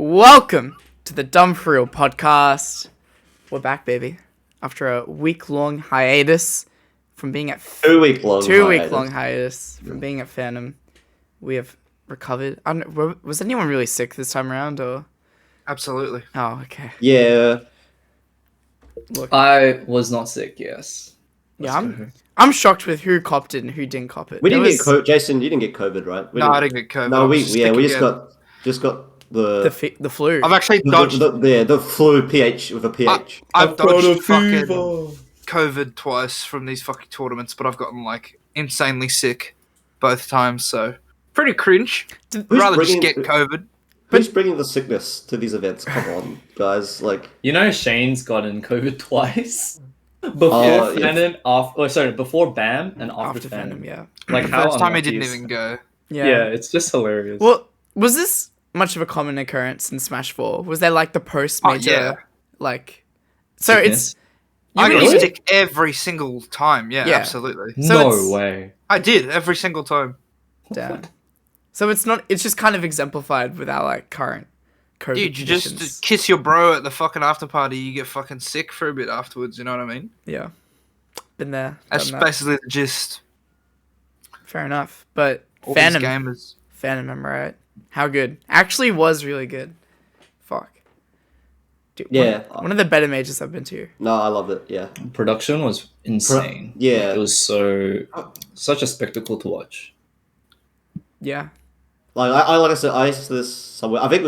Welcome to the Dumb4Real podcast. We're back, baby. After a week-long hiatus from being at... 2 week long Two-week-long hiatus from being at Phantom. We have recovered. I don't know, was anyone really sick this time around, or...? Absolutely. Oh, okay. Yeah. Look, I was not sick, yes. yeah, I'm shocked with who copped it and who didn't cop it. We didn't get COVID. Jason, you didn't get COVID, right? No, I didn't get COVID. No, we just got the flu. I've actually dodged. the flu pH with a pH. I've dodged fucking COVID twice from these fucking tournaments, but I've gotten like insanely sick both times, so pretty cringe. Rather just get COVID. Who's bringing the sickness to these events? Come on, guys! Like, You know, Shane's gotten COVID twice. Before Phantom, before BAM and after Phantom. yeah. Like how First time he unlucky didn't is even that? go. Yeah, it's just hilarious. Well, was this much of a common occurrence in Smash 4? Was there like the post-major, yeah. like... So Sickness? it's... I You got really- sick every single time. Yeah, Yeah. absolutely. So no it's- way. I did every single time. Damn. So it's not... It's just kind of exemplified with our, like, current COVID Dude, you conditions. just kiss your bro at the fucking after party, you get fucking sick for a bit afterwards. You know what I mean? Yeah. Been there. That's done that. basically the gist. Fair enough. But All these Phantom, gamers. am I right? How good? Actually was really good. Fuck. Dude, Yeah. One of the better majors I've been to. no, I loved it. Yeah. Production was insane. yeah. It was such a spectacle to watch. Yeah. Like I said, I said this somewhere. I think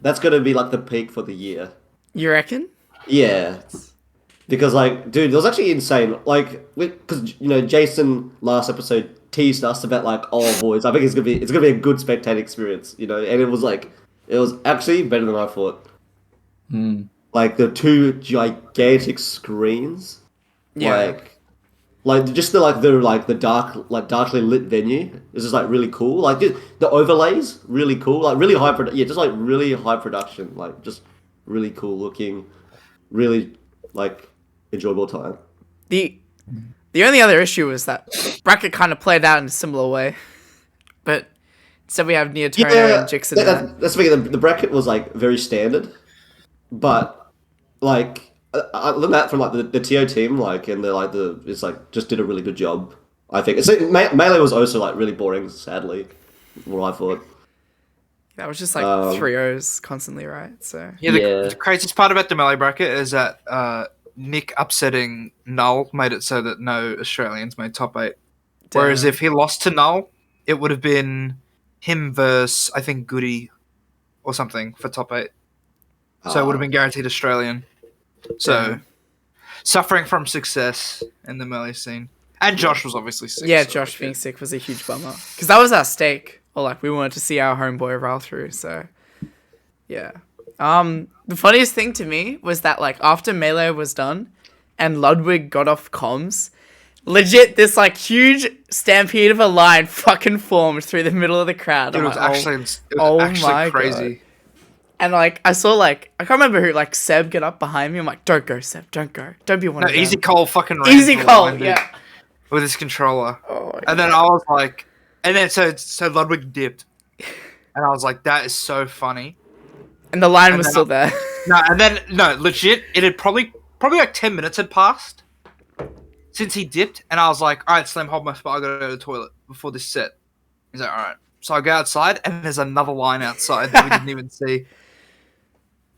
that's gonna be like the peak for the year. You reckon? Yeah. Because dude, it was actually insane. Because Jason last episode teased us about oh boys, I think it's gonna be a good spectating experience. And it was actually better than I thought. Like the two gigantic screens. Yeah. Just the darkly lit venue is just really cool. Just the overlays really cool. Really high really high production. Just really cool looking. Really enjoyable time. The only other issue was that bracket kind of played out in a similar way, but instead we have Nia Turner and Jixon. That's the bracket was very standard, but I learned that from the TO team and just did a really good job. I think Melee was also really boring. Sadly, what I thought. That was just 3-0s constantly, right? So Yeah, the craziest part about the melee bracket is that Nick upsetting Null made it so that no Australians made top 8. Damn. Whereas if he lost to Null, it would have been him versus, I think, Goody or something for top 8. So it would have been guaranteed Australian. So, Damn. suffering from success in the melee scene. And Josh was obviously sick. yeah, so Josh being sick was a huge bummer because that was our stake. Or we wanted to see our homeboy roll through. So yeah. The funniest thing to me was that after Melee was done and Ludwig got off comms, legit this huge stampede of a line fucking formed through the middle of the crowd. It I'm was actually, my crazy. God. And I saw I can't remember who Seb get up behind me. I'm like, don't go, Seb, don't go, don't be one No, of them. Easy Cole fucking ran Easy through the Cole, line, dude, yeah. with his controller. Oh my And then I was like, and then so Ludwig dipped, and I was like, that is so funny. And the line and was then still there. No, legit, it had probably 10 minutes had passed since he dipped, and I was like, all right, Slim, hold my spot. I gotta go to the toilet before this set. He's like, all right. So I go outside, and there's another line outside that we didn't even see.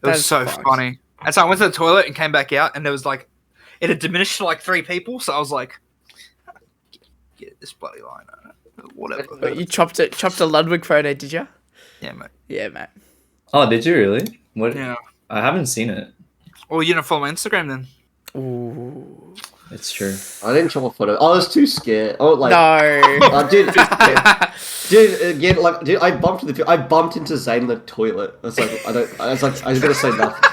It was so funny. And so I went to the toilet and came back out, and there was it had diminished to 3 people. So I was like, get this bloody line out. Whatever. But you chopped a Ludwig photo, did you? Yeah, mate. Yeah, mate. Oh, did you really? What? Yeah. I haven't seen it. Well, you don't follow my Instagram then. Ooh. It's true. I didn't chop a photo. I was too scared. No. Dude, again, dude, I bumped into Zane in the toilet. I was I was gonna say nothing.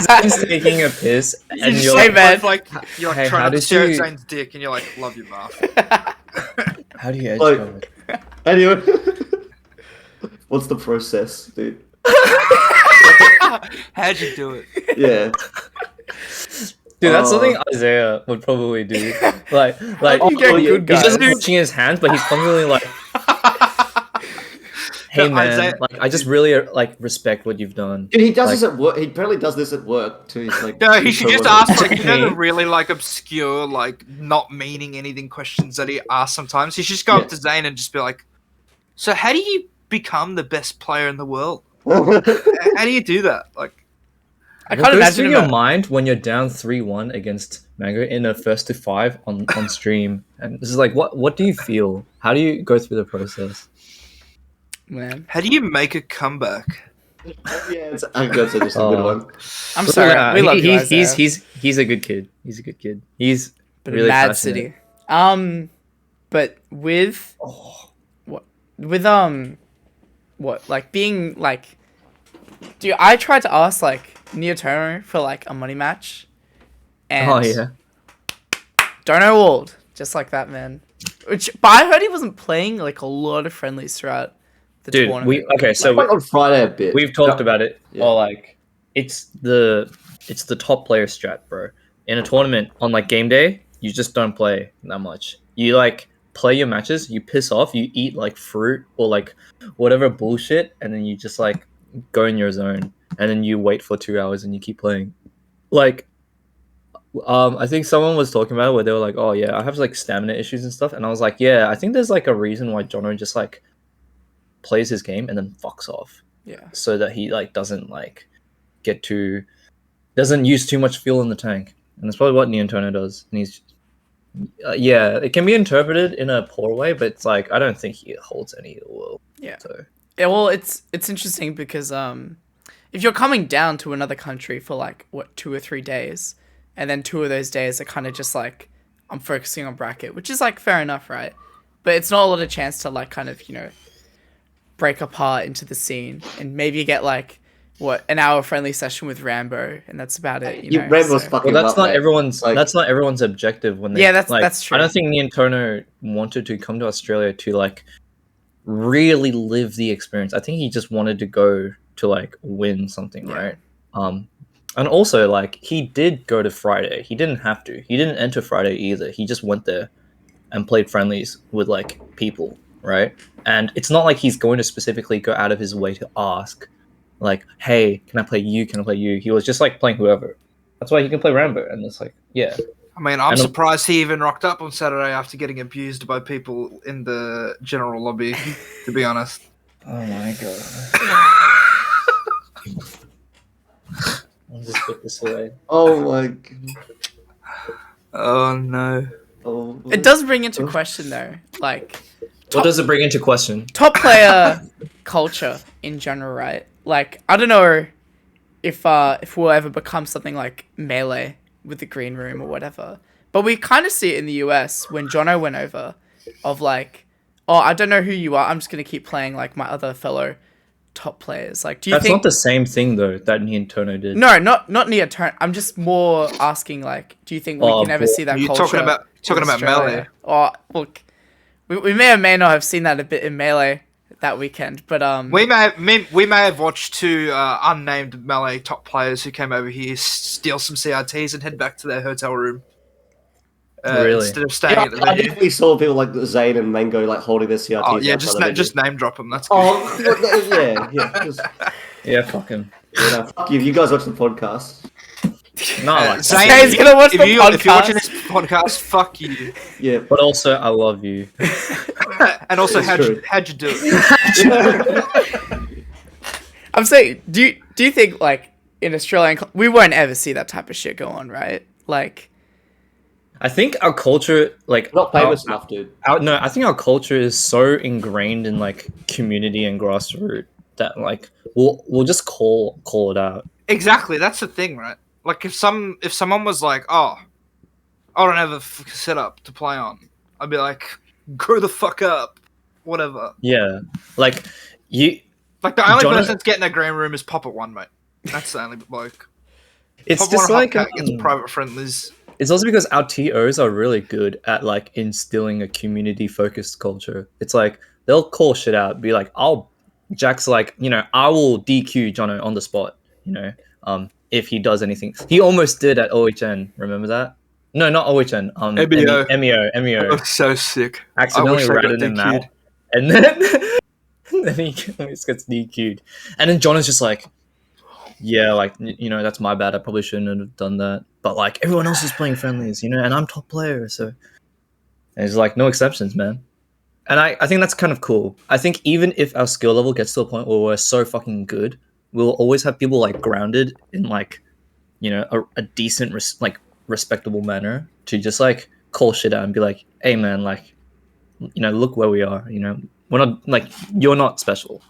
Zane's taking a piss, and you're Hey, like, man. You're Hey, how trying to did stare at you- Zane's dick, and you're like, love you, Mark. how do you edge Like- code? Anyway, what's the process, dude? How'd you do it? Yeah. Dude, that's something Isaiah would probably do. You get good he's guys. just touching his hands, but he's constantly hey man, Isaiah- like I just really like respect what you've done. Dude, he does Like- this at work. He apparently does this at work too. He's like, No, he should just co-worker. ask like, you know, the Okay. really like obscure, like not meaning anything questions that he asks sometimes. He should just go Yeah. up to Zane and just be like, "So how do you become the best player in the world? How do you do that?" Like, I What can't goes imagine through him your at- mind when you're down 3-1 against Mango in a first to 5 on stream, and this is like, what do you feel? How do you go through the process? man. how do you make a comeback? Yeah, I think that's just a good one. I'm sorry. Yeah, we love you, he's Isaiah. he's a good kid. He's a good kid. He's But really Mad passionate. City. But with Oh, with what like being like, dude, I tried to ask like Neo Turner for like a money match, and oh yeah. Dono walled just like that, man. But I heard he wasn't playing like a lot of friendlies throughout the Dude, tournament. so Went on Friday a bit. we've talked about it. Yeah. Or like it's the top player strat, bro. In a tournament on like game day, you just don't play that much. You like play your matches, you piss off, you eat like fruit or like whatever bullshit, and then you just like go in your zone, and then you wait for 2 hours and you keep playing. Like, I think someone was talking about it where they were like, "Oh yeah, I have like stamina issues and stuff," and I was like, "Yeah, I think there's like a reason why Jono just like plays his game and then fucks off, Yeah. so that he like doesn't like doesn't use too much fuel in the tank." And that's probably what Neontono does. And he's yeah, it can be interpreted in a poor way, but it's like I don't think he holds any ill will. Yeah. So Yeah, well, it's interesting because if you're coming down to another country for like what 2 or 3 days, and then 2 of those days are kind of just like I'm focusing on bracket, which is like fair enough, right? But it's not a lot of chance to like kind of break apart into the scene and maybe get like what an hour friendly session with Rambo, and that's about it. You know, Rambo's so- fucking. well, that's up, not mate. everyone's. Like- That's not everyone's objective when they. Yeah, that's- like, that's true. I don't think Neontono wanted to come to Australia to like really live the experience. I think he just wanted to go to like win something, Yeah. right? And also like he did go to Friday. He didn't have to. He didn't enter Friday either. He just went there and played friendlies with like people, right? And it's not like he's going to specifically go out of his way to ask, like, "Hey, can I play you? Can I play you?" He was just like playing whoever. That's why he can play Rambo, and it's like, yeah. I mean, I'm And- surprised he even rocked up on Saturday after getting abused by people in the general lobby, to be honest. Oh my god. I'll just put this away. Oh my. God. Oh no. Oh. It does bring into question though, like What does it bring into question? top player culture in general, right? Like I don't know if we'll ever become something like Melee with the green room or whatever, but we kind of see it in the US when Jono went over, of like, oh, I don't know who you are, I'm just gonna keep playing like my other fellow top players. Like, do you That's think? not the same thing though that me and Tono did. No, not near turn. I'm just more asking like, do you think we Oh, can ever boy. see that You're culture? talking in about Australia? Melee. Oh, look, we may or may not have seen that a bit in Melee that weekend, but We may have watched two unnamed Melee top players who came over here, steal some CRTs, and head back to their hotel room. Really? Instead of staying Yeah, at the I venue. definitely saw people like Zane and Mango like holding their CRTs. Oh yeah, outside the just venue. name drop them. That's good. Oh, yeah. Just, Yeah, fuck him. fuck you. You guys watch the podcast. No, like, Zane, Zane's gonna watch the if you're watching podcast. this podcast, fuck you. Yeah. but also I love you. And also, It's how'd true. you do it? I'm saying, do you think like in Australian, we won't ever see that type of shit go on, right? Like, I think our culture, like, Not famous enough, dude. no, I think our culture is so ingrained in like community and grassroots that like we'll just call it out. Exactly, that's the thing, right? Like if someone was like, "Oh, I don't have a setup to play on," I'd be like, "Grow the fuck up," whatever. Yeah, like you. Like the only John- person that's getting a green room is Pop at One, mate. That's the only bloke. It's Pop just One like gets private friendlies. it's also because our TOs are really good at like instilling a community focused culture. It's like they'll call shit out, be like, Jack's like, I will DQ Jono on the spot, if he does anything. He almost did at OHN, remember that? No, not OHN. MEO. MEO. That was so sick. Accidentally I wish I got ratted him DQ'd. out. And then And then he just gets DQ'd. And then John is just like, yeah, like, you know, that's my bad. I probably shouldn't have done that. But, like, everyone else is playing friendlies, you know, and I'm top player, so... And it's like, no exceptions, man. And I think that's kind of cool. I think even if our skill level gets to a point where we're so fucking good, we'll always have people, like, grounded in, like, you know, a decent, respectable manner to just, like, call shit out and be like, hey, man, like, you know, look where we are, you know? We're not, like, you're not special,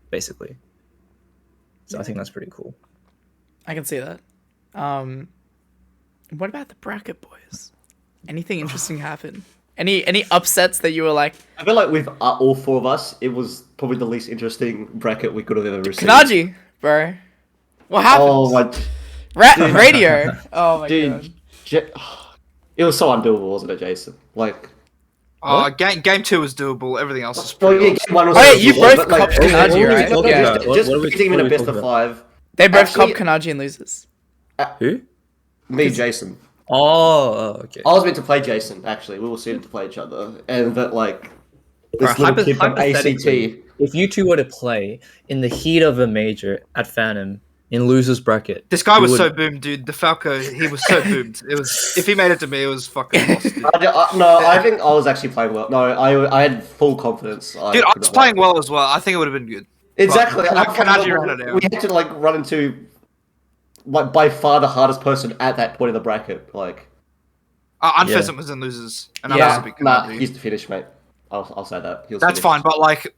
basically. So I think that's pretty cool. I can see that. What about the bracket, boys? Anything interesting happen? Any upsets that you were like... I feel like with all four of us, it was probably the least interesting bracket we could have ever received. Kanaji, bro. What happened? Oh my... Radio. Oh my god. It was so undoable, wasn't it, Jason? Like... Game 2 was doable. Everything else was Well, pretty yeah, awesome. game 1 was Oh, yeah, so you doable, both but, like, copped Kanaji, right? Yeah. Just What are we- put the team in what a are we best of talking 5. They both Actually- cop Kanaji and loses. Who? Me, Jason. Oh, okay. I was meant to play Jason, actually. We were suited to play each other. And that, like, this Alright, little kid from hypothetically, ACT... if you two were to play in the heat of a major at Phantom in losers bracket, This guy you was would- so boomed, dude. The Falco, he was so boomed. It was if he made it to me, it was fucking lost. Dude, No, I think I was actually playing well. No, I had full confidence. Dude, I was playing well as well. I think it would have been good. Exactly. But Kanaji ran it out. We had to, like, run into, like, by far the hardest person at that point in the bracket. Like... Unpheasant was in losers, and I was Yeah. a bit Nah, Kanaji. he's the finish, mate. I'll say that. He was That's finished. fine, but like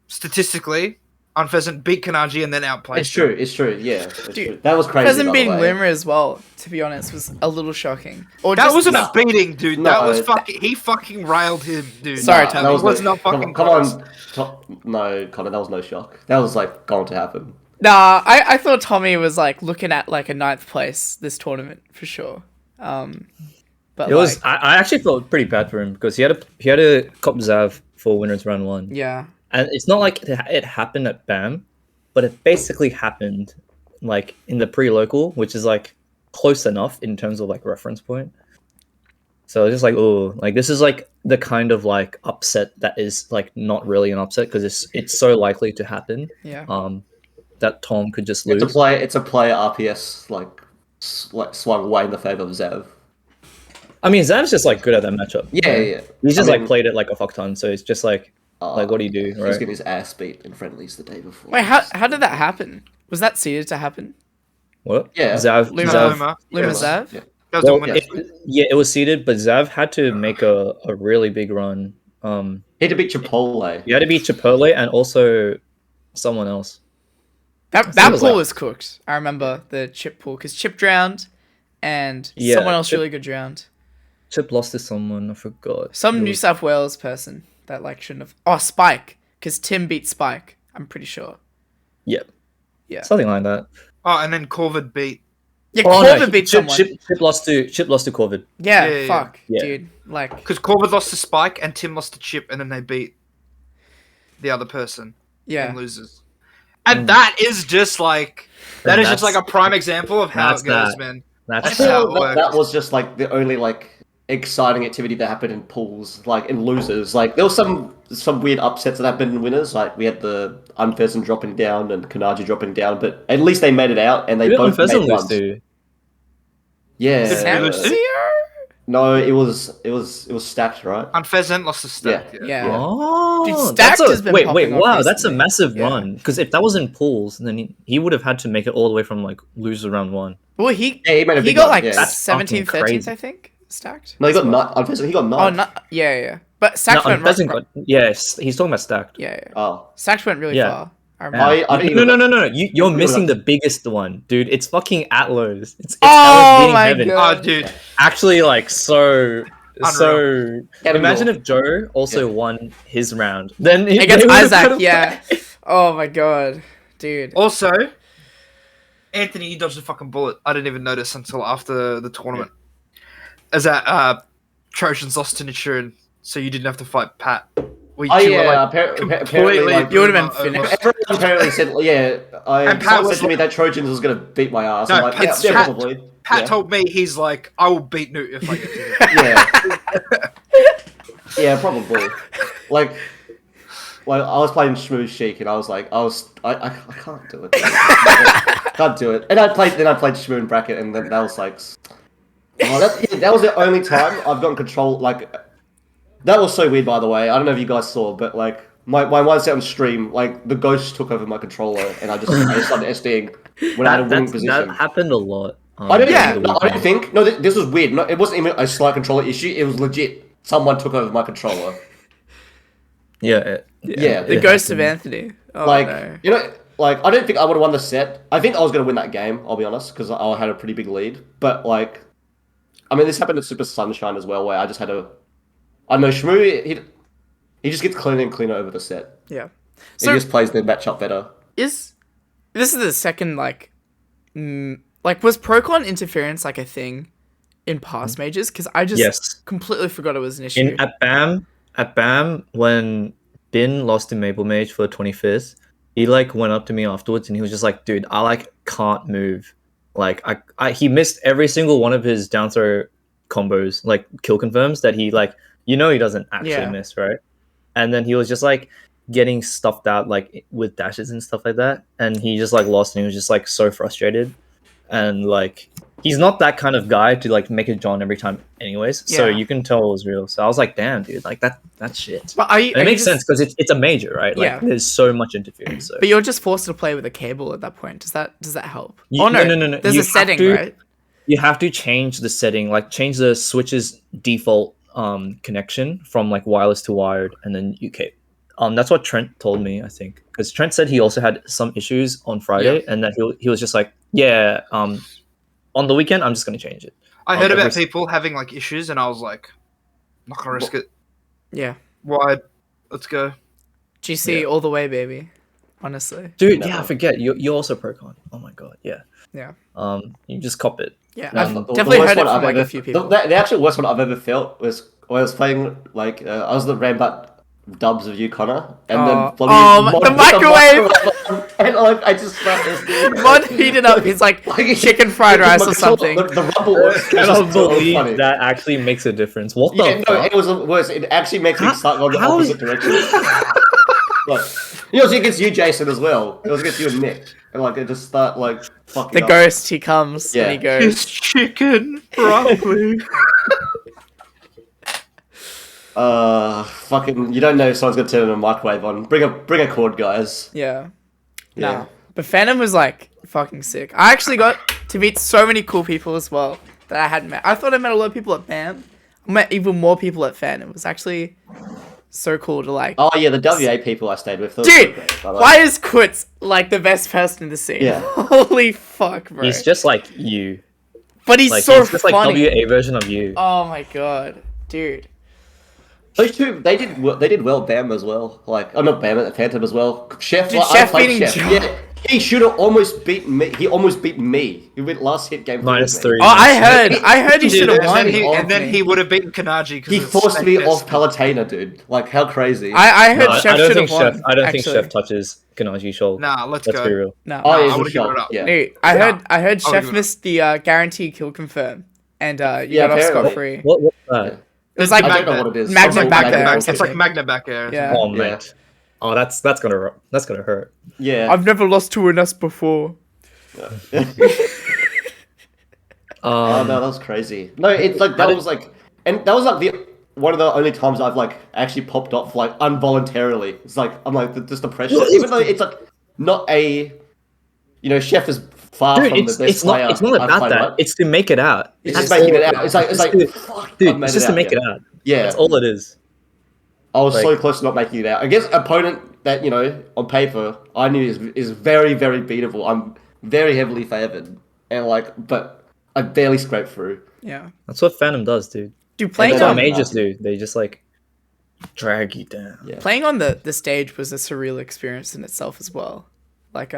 statistically, Unpheasant beat Kanaji and then outplayed. It's true. It's true. Yeah, it's Dude, true. That was crazy. Present by the beating way. Wimmer as well, to be honest, was a little shocking. Or That just, wasn't Nah. a beating, dude. No, That was fucking. He fucking railed him, dude. Sorry, Nah, Tommy. that It was not fucking Come close. on. No, Connor, that was no shock. That was, like, going to happen. Nah, I thought Tommy was like looking at like a 9th place this tournament for sure. But It was. like, I actually felt pretty bad for him because he had a cop Zav for winners round 1, yeah, and it's not like it happened at BAM, but it basically happened like in the pre-local, which is like close enough in terms of like reference point. So it's just like, oh, like this is like the kind of like upset that is like not really an upset because it's so likely to happen. yeah. That Tom could just lose. It's a player RPS, like swung way in the favour of Zev. I mean, Zav's just like good at that matchup. Yeah. He's just I like mean- played it like a fuck ton, so it's just like what do you do, He's right? getting his ass beat in friendlies the day before. Wait, how did that happen? Was that seeded to happen? What? Yeah. Zav. Luma, Zav. Luma. Luma Yeah. Zav? Yeah. That was Well, the winner. it was seeded, but Zav had to make a really big run. He had to beat Chipotle. He had to beat Chipotle and also someone else. That was pool like- was cooked. I remember the Chip pool because Chip drowned, and Yeah, someone else Chip- really good drowned. Chip lost to someone, I forgot. Some It New was- South Wales person that like shouldn't have. Oh, Spike, because Tim beat Spike. I'm pretty sure. Yeah. Yeah. Something like that. Oh, and then Corvid beat. Yeah, Oh, no, Corbin beat Chip, someone. Chip lost to Corvid. Yeah, Yeah, yeah, fuck, yeah. dude. Like, Because Corvid lost to Spike and Tim lost to Chip, and then they beat the other person yeah. in losers. And that is just like that is just like a prime example of how that's it goes, that. man. I That's how feel it that works. was just like the only like exciting activity that happened in pools, like in losers. Like there was some weird upsets that happened in winners. Like we had the Unpheasant dropping down and Kanaji dropping down, but at least they made it out and they Who did both Unpheasant made lose runs. to? Yeah. Did he lose to? No, it was stacked, right? Unpheasant lost to Stack. Yeah. Yeah. Oh, Dude, that's Stacked has been wait, popping off wow, that's a recently. massive Yeah. run. Because if that was in pools, then he would have had to make it all the way from like loser round 1. Well, he Yeah, he made a he big got run, like yeah. That's 17th, fucking 13th, crazy. I think, stacked. No, he got nut. Unpheasant, he got nut. Oh, not yeah. But Sacked No, went Unpheasant right. got, yes, he's talking about stacked. Yeah. Oh. Sacked went really Yeah. far. I remember. I didn't No, even- no. You're Yeah. missing the biggest one, dude. It's fucking Atlos. It's Oh Atlos beating my Heaven. God. Oh, dude. Actually, like so. Imagine if Joe also Yeah. won his round. Then Against they would've Isaac, put him yeah. back. Oh my god, dude. Also, Anthony, you dodged a fucking bullet. I didn't even notice until after the tournament. As that Trojans lost to Nichiren, so you didn't have to fight Pat. We, Oh you were, yeah, like, apparently completely. like, You would've been over- finished. everyone apparently said, yeah. And Pat Someone was said to me that Trojans was gonna beat my ass. No, I'm like, it's yeah, Pat- probably. Pat yeah. told me he's like, I will beat Newt if I get to him. Yeah. Yeah, probably. Like Well, I was playing Shmoo Sheik, and I can't do it. I can't do it. And then I played Shmoo in bracket, and then that was like, that was the only time I've gotten control. Like, that was so weird, by the way. I don't know if you guys saw, but like my one set on stream, like the ghost took over my controller, and I started SDing when I had a winning position. That happened a lot. I don't think. No, this was weird. No, it wasn't even a slight controller issue. It was legit. Someone took over my controller. Yeah. The ghost of Anthony. Oh, Like, no. you know, like I don't think I would have won the set. I think I was going to win that game. I'll be honest, because I had a pretty big lead. But like, I mean, this happened at Super Sunshine as well, where I just had a. I know Shmoo. He just gets cleaner and cleaner over the set. Yeah. He So just plays the matchup better. this is the second like was Procon interference like a thing in past majors? Because I just Yes. completely forgot it was an issue. At BAM, when Bin lost to Maple Mage for 25th, he like went up to me afterwards and he was just like, dude, I like can't move. Like he missed every single one of his down throw combos, like kill confirms that he like, he doesn't actually miss, right? And then he was just like getting stuffed out like with dashes and stuff like that. And he just like lost and he was just like so frustrated. And like he's not that kind of guy to like make a John every time anyways. So Yeah. you can tell it was real. So I was like, damn, dude, like that's shit. But And it makes sense because it's a major, right? Like Yeah. there's so much interference. So. But you're just forced to play with a cable at that point. Does that help? No. There's You a setting, have to- right? You have to change the setting, like change the switch's default connection from like wireless to wired, and then UK. That's what Trent told me, I think, because Trent said he also had some issues on Friday, and that he was just like, on the weekend I'm just gonna change it. I heard every about people having like issues, and I was like, I'm not gonna risk it. Yeah. Wide, let's go. GC all the way, baby. Honestly. Dude, Never. yeah, I forget you're also Procon. Oh my god, yeah. Yeah. You just cop it. Yeah. No, I've the definitely worst heard it one from like ever- a few people. The actual worst one I've ever felt was when I was playing, like, I was the Rambat dubs of you, Connor, and Oh. then Oh, the microwave! and like, I just started Mod heated up. He's like chicken fried rice or something. The rumble was I cannot just so believe funny. that actually makes a difference. What the Yeah, no, fuck? it was worse. It actually makes me start going the how is- opposite direction. Like, it was against you, Jason, as well. It was against you and Nick. And like, it just start like fucking The up. ghost, he comes Yeah. and he goes. It's chicken broccoli. Fucking, you don't know if someone's gonna turn a microwave on. Bring a cord, guys. Yeah. Yeah. Nah. But Phantom was like fucking sick. I actually got to meet so many cool people as well that I hadn't met. I thought I met a lot of people at BAM. I met even more people at Phantom. It was actually so cool to like. Oh yeah, the WA people I stayed with. Those Dude, were great, by the way. why is Kutz like the best person in the scene? Yeah. Holy fuck, bro. He's just like you. but he's Like so he's just like funny. WA version of you. Oh my god, dude. Those two, they did well. Bam as well. Like, oh, not Bam, Phantom as well. Chef, Dude, like, Chef I played beating Chef. John. Yeah, he should have almost beat me. He almost beat me. He went last hit game. -3. Oh, I heard he Dude, should have and won. And then he would have beaten Kanaji. He forced me off Palutena, dude. Like, how crazy. I heard No, Chef I don't should think have won. Chef. I don't think actually. Chef touches Kanaji Shoal. Nah, let's Let's be go. real. No. Oh, I he's a would've given shot. it up. Yeah. Dude, I heard I'll Chef give it missed the guaranteed kill confirm, and you Yeah, got off apparently. scot free. What's that? It was like I don't know what it is. Magnet Something back like there. that. It's like Magna back air. Yeah. Oh Yeah. mate. Oh, that's gonna hurt. Yeah. I've never lost to an S before. Oh no, that was crazy. No, it's like that was like, and that was like the one of the only times I've like actually popped off like involuntarily. It's like I'm like just the pressure, even though it's like not a, Chef is far Dude, from the best player. it's not I've about played, that. right? It's to make it out. It's That's just making all it out. It's like fuck, I Dude, made it's just to make it yeah. out. Yeah, That's all it is. I was so like- close to not making it out against an opponent that on paper I knew is very very beatable. I'm very heavily favored, and but I barely scraped through. Yeah. That's what Phantom does, dude. Dude, playing That's Yeah. what on mages do. They just like drag you down. Yeah. playing on the stage was a surreal experience in itself as well. Like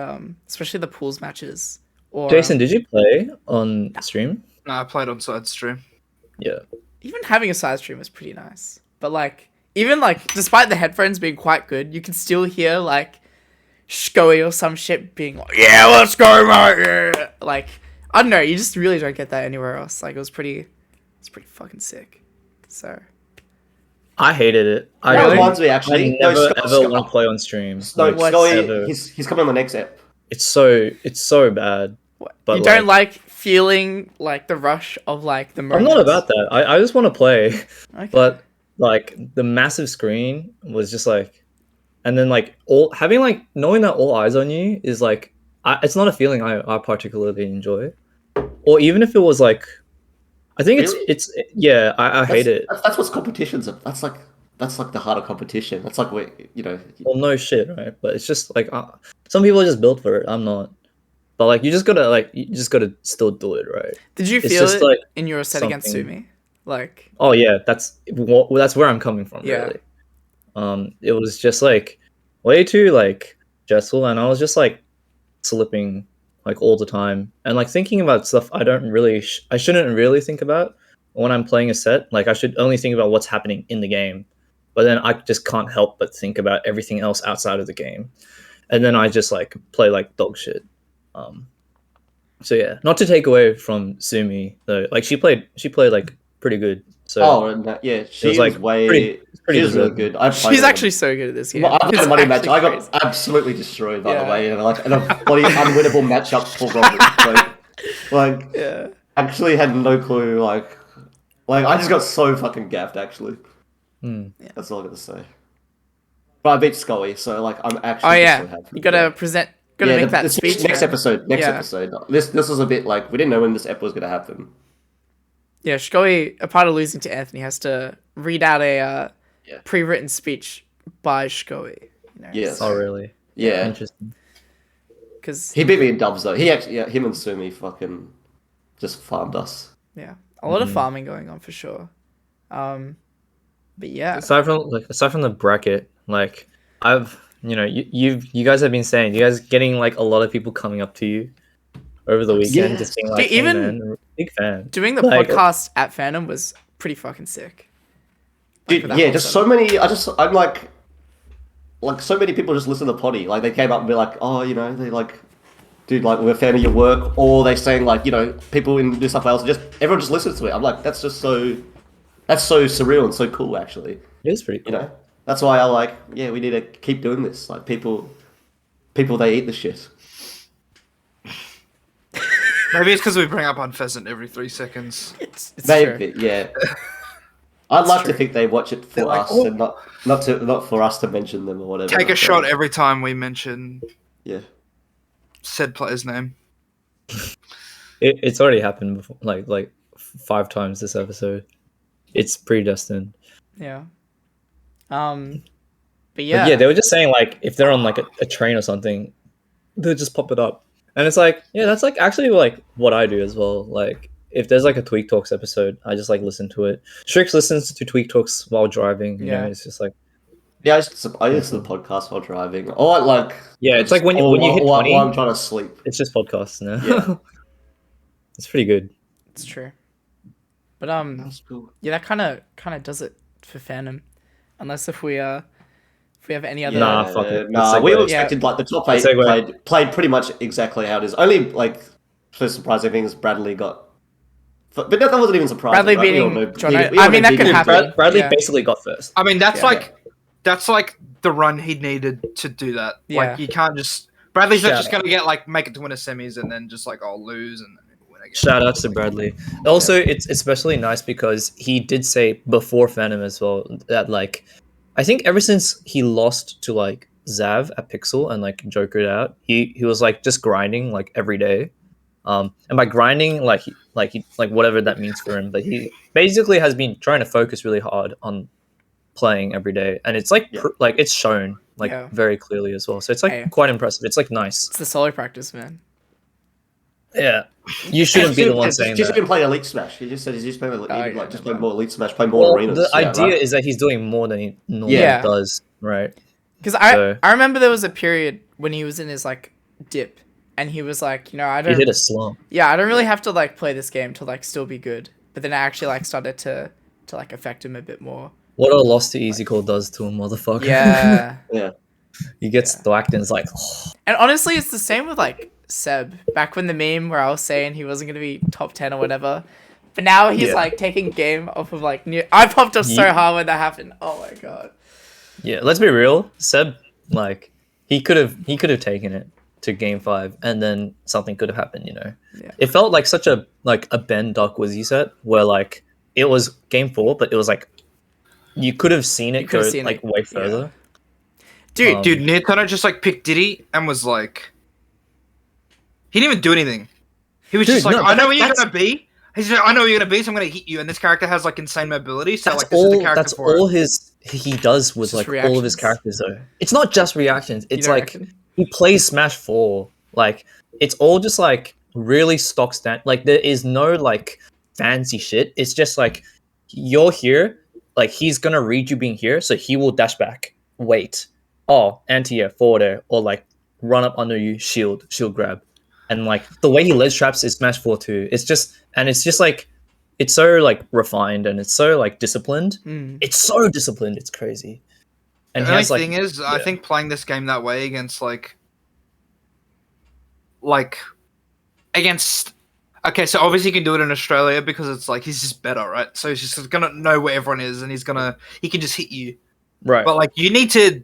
especially the pools matches. Or Jason, did you play on stream? Nah, I played on side stream. Yeah. even having a side stream was pretty nice. But even despite the headphones being quite good, you can still hear Shkoey or some shit being like, yeah, let's go, mate. Yeah. I don't know, you just really don't get that anywhere else. It's pretty fucking sick. So I hated it. I That Really? reminds me, I actually. never Scott- ever Scott- want to play on stream. No, Like, Scully, ever. he's coming on the next ep. It's so bad. What? But You don't like feeling like the rush of like the I'm moments. not about that. I just want to play. Okay. But like the massive screen was just like, and then like all having like knowing that all eyes on you is like, it's not a feeling I particularly enjoy. Or even if it was like, I think Really? it's yeah, I hate it. That's what's competitions. That's like the heart of competition. That's like where Well, no shit, right? But it's just like some people are just built for it. I'm not. But like you just gotta still do it, right? Did you It's feel just it like in your set against something- Sumi? Like, Oh yeah, that's where I'm coming from. Yeah. Really, it was just like way too like stressful, and I was just like slipping like all the time, and like thinking about stuff I shouldn't really think about when I'm playing a set. Like I should only think about what's happening in the game, but then I just can't help but think about everything else outside of the game, and then I just like play like dog shit. So yeah, not to take away from Sumi though, like she played like pretty good. So Oh, and yeah, she was, was like, way. pretty She was really deserving. good. I played she's her. actually so good at this game. Well, I've It's had a money match. actually I crazy. got absolutely destroyed by Yeah. the way, and a bloody unwinnable matchup for Robert. Like, Yeah. actually had no clue. Like I just got so fucking gaffed. Actually, Hmm. that's all I got to say. But I beat Scully, so like I'm actually. Oh just yeah. so happy. You gotta present. Gotta make that the speech. next man. episode. Next Yeah. episode. This was a bit like we didn't know when this ep was gonna happen. Yeah, Shkoe, a part of losing to Anthony, has to read out a Yeah. pre-written speech by Shkoe. You know, Yes. Oh really? Yeah, Interesting. because he beat me in dubs though. He actually, him and Sumi fucking just farmed us. yeah, a lot of Mhm. farming going on for sure. But yeah, Aside from the bracket, like you guys have been saying, you guys getting like a lot of people coming up to you over the weekend, Yeah. just being Dude, like, hey, even man, big fan. doing the Like- podcast at Phantom was pretty fucking sick. Like, for Dude, that yeah, whole just setup. so many. I'm like so many people just listen to Potty. Like they came up and be like, oh, they like, dude, like we're a fan of your work, or they saying like, people in New South Wales everyone just listens to it. I'm like, that's so surreal and so cool, actually. It is pretty cool. That's why I like, yeah, we need to keep doing this. Like people they eat the shit. Maybe it's because we bring up Unpheasant every 3 seconds. It's Maybe, true. yeah. I'd like to true. think they watch it for They're like, us "Oh." and not for us to mention them or whatever. Take a But, shot every time we mention Yeah. said player's name. It's already happened before, like 5 times this episode. It's predestined. Yeah. But But yeah, yeah, they were just saying like if they're on like a train or something, they'll just pop it up. And it's like, yeah, that's like actually like what I do as well. Like if there's like a Tweak Talks episode, I just like listen to it. Strix listens to Tweak Talks while driving. You know, it's just like Yeah, I listen to the podcast while driving. Or like yeah, it's like when you hit while 20, I'm trying to sleep. it's just podcasts now. Yeah. It's pretty good. it's true. But That's cool. yeah, that kind of does it for Phantom, unless if we have any other. Nah, fuck it. Nah, Let's we segue. all expected like the top 8 Let's segue. played pretty much exactly how it is. Only like first surprising thing is Bradley got. But that wasn't even surprising. Bradley right? We all beating know- John. we I all mean, know that could Big- happen. Bradley Yeah. basically got first. I mean, that's Yeah. like the run he needed to do that. Yeah. Like you can't just Bradley's not Shout just out. gonna get like make it to win a semis and then just like lose and then win again. Shout outs to Bradley. Also, it's especially nice because he did say before Phantom as well that like I think ever since he lost to like Zav at Pixel and like Jokered out, he was like just grinding like every day. And by grinding like whatever that means for him, but he basically has been trying to focus really hard on playing every day, and it's like Yeah. like it's shown like Yeah. very clearly as well. So it's like Hey. quite impressive. It's like nice. It's the solo practice, man. Yeah, you shouldn't be the one saying Just that. been playing Elite Smash. He just said he's just playing yeah, just no, play more Elite Smash, play more Well, arenas. the Yeah, idea right? is that he's doing more than he normally Yeah. does, right? Because I So- I remember there was a period when he was in his like dip, and he was like, I He don't. hit a slump. Yeah, I don't really have to like play this game to like still be good. But then I actually like started to like affect him a bit more. What a loss to Easy Call does to a motherfucker. Yeah. Yeah. He gets thwacked and it's like, And honestly, it's the same with like Seb. Back when the meme where I was saying he wasn't gonna be top 10 or whatever, But now he's Yeah. like taking game off of like new. I popped off so Ye- hard when that happened. Oh my god. Yeah, let's be real. Seb, like, he could have taken it to game 5, and then something could have happened. You know, Yeah. it felt like such a Ben Duck Wizzy set where like it was game 4, but it was like you could have seen You it could go have seen like it, way yeah. further. Dude, Dude, Nintendo just like picked Diddy and was like, he didn't even do anything. He was Dude, just like, no, I know but where you're that's- gonna be. He said, I know where you're gonna be, so I'm gonna hit you. And this character has like insane mobility, so That's like this is the all. character That's for all it. he does with It's like just all of his reactions. characters though. It's not just reactions. It's don't like reckon? he plays Smash 4. Like it's all just like really stock stand. Like there is no like fancy shit. It's just like you're here. Like he's gonna read you being here, so he will dash back. Wait. Oh, anti-air, forward air, or like run up under you, shield grab. And like the way he ledge traps is Smash 4 too. It's just like it's so like refined and it's so like disciplined. Mm. It's so disciplined. It's crazy. And The he only has like thing is, I yeah. think playing this game that way against against. Okay, so obviously he can do it in Australia because it's like he's just better, right? So he's just gonna know where everyone is, and he can just hit you. right. But like you need to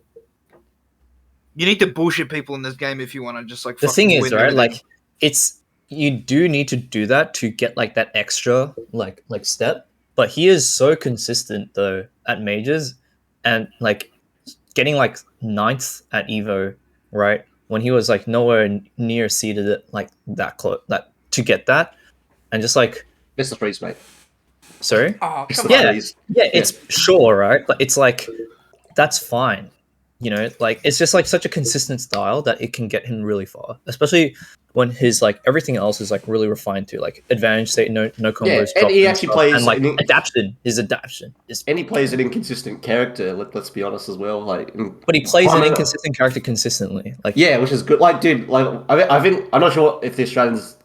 bullshit people in this game if you want to just like. The thing fucking is, win right? everything. Like it's you do need to do that to get like that extra like step. But he is so consistent though at majors, and like getting like 9th at Evo, right? When he was like nowhere near seeded it like that close that to get that, and just like Mr. Freeze, mate. sorry. Oh, Mr. come Yeah. on. Freeze. Yeah, it's sure, right? But it's like that's fine. You know, like it's just like such a consistent style that it can get him really far. Especially when his like everything else is like really refined too. Like advantage state, no combos. Yeah, and drop he and actually stuff. plays and like an- his adaptation is And he plays an inconsistent character. Let's be honest as well. Like, but he plays an Primary- inconsistent character consistently. Like Yeah, which is good. Like, dude, like I think I'm not sure if the Australians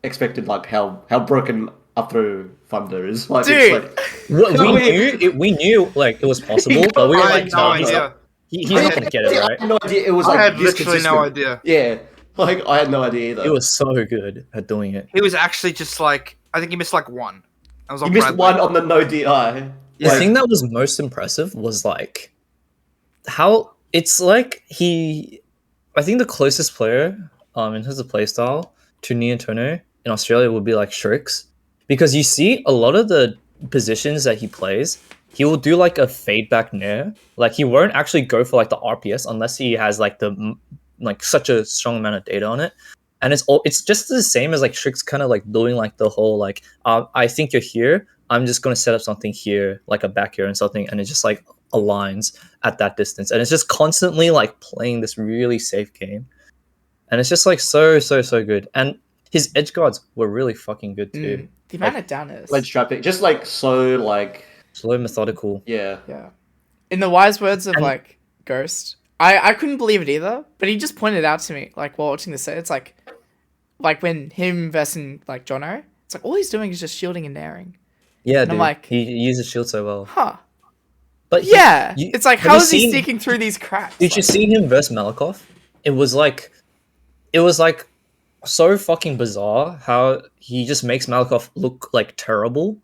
expected like how broken up through Thunder is. Like, Dude. it's like we knew like it was possible, but we were I like, had no no, idea. He's not gonna get it I right. had no idea it was I like had this literally no consistent. idea. Yeah, like I had no idea either. He was so good at doing it. He was actually just like I think he missed like one. I was You on missed Bradley. one on the no DI. The Like, thing that was most impressive was like how it's like I think the closest player in terms of playstyle to Niantono in Australia would be like Shrix, because you see a lot of the positions that he plays, he will do like a fade back nair. Like he won't actually go for like the RPS unless he has like like such a strong amount of data on it. And it's just the same as like Shrix kind of like doing like the whole like I think you're here, I'm just gonna set up something here, like a back here and something, and it just like aligns at that distance. And it's just constantly like playing this really safe game. And it's just like so good. And his edge guards were really fucking good too. The amount of down is. ledge trapping, just like so, like Slow, methodical. yeah. Yeah. In the wise words of And- like Ghost, I couldn't believe it either, but he just pointed out to me like while watching the set, it's like when him versus like Jono, it's like all he's doing is just shielding and nairing. Yeah, And I'm dude. like- he uses shield so well. Huh. But Yeah. you- It's like have how you is he seen- sneaking through these cracks? Did you Like, see him versus Malakoff? It was like so fucking bizarre how he just makes Malakoff look like terrible,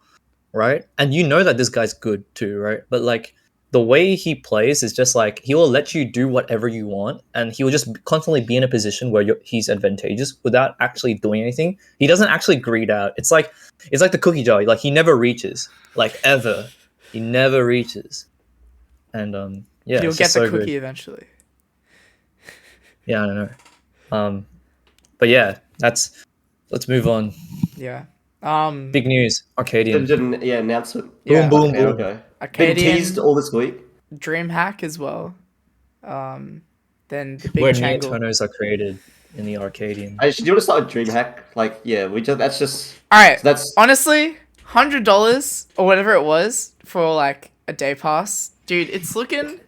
right? And you know that this guy's good too, right? But like the way he plays is just like he will let you do whatever you want, and he will just constantly be in a position where he's advantageous without actually doing anything. He doesn't actually greed out. It's like the cookie jar. Like he never reaches, like ever. He never reaches, and yeah, You'll it's get just the so cookie good. eventually. Yeah, I don't know. But yeah, let's move on. Yeah. Big news, Arcadian. Yeah, announcement. Yeah. Boom, There we boom. go. Been Arcadian, teased all this week. DreamHack as well. Then the big Where Changle. Neotonos are created in the Arcadian. Hey, do you want to start with DreamHack? Like, yeah, that's just All right. that's Honestly, $100 or whatever it was for like a day pass, dude. It's looking,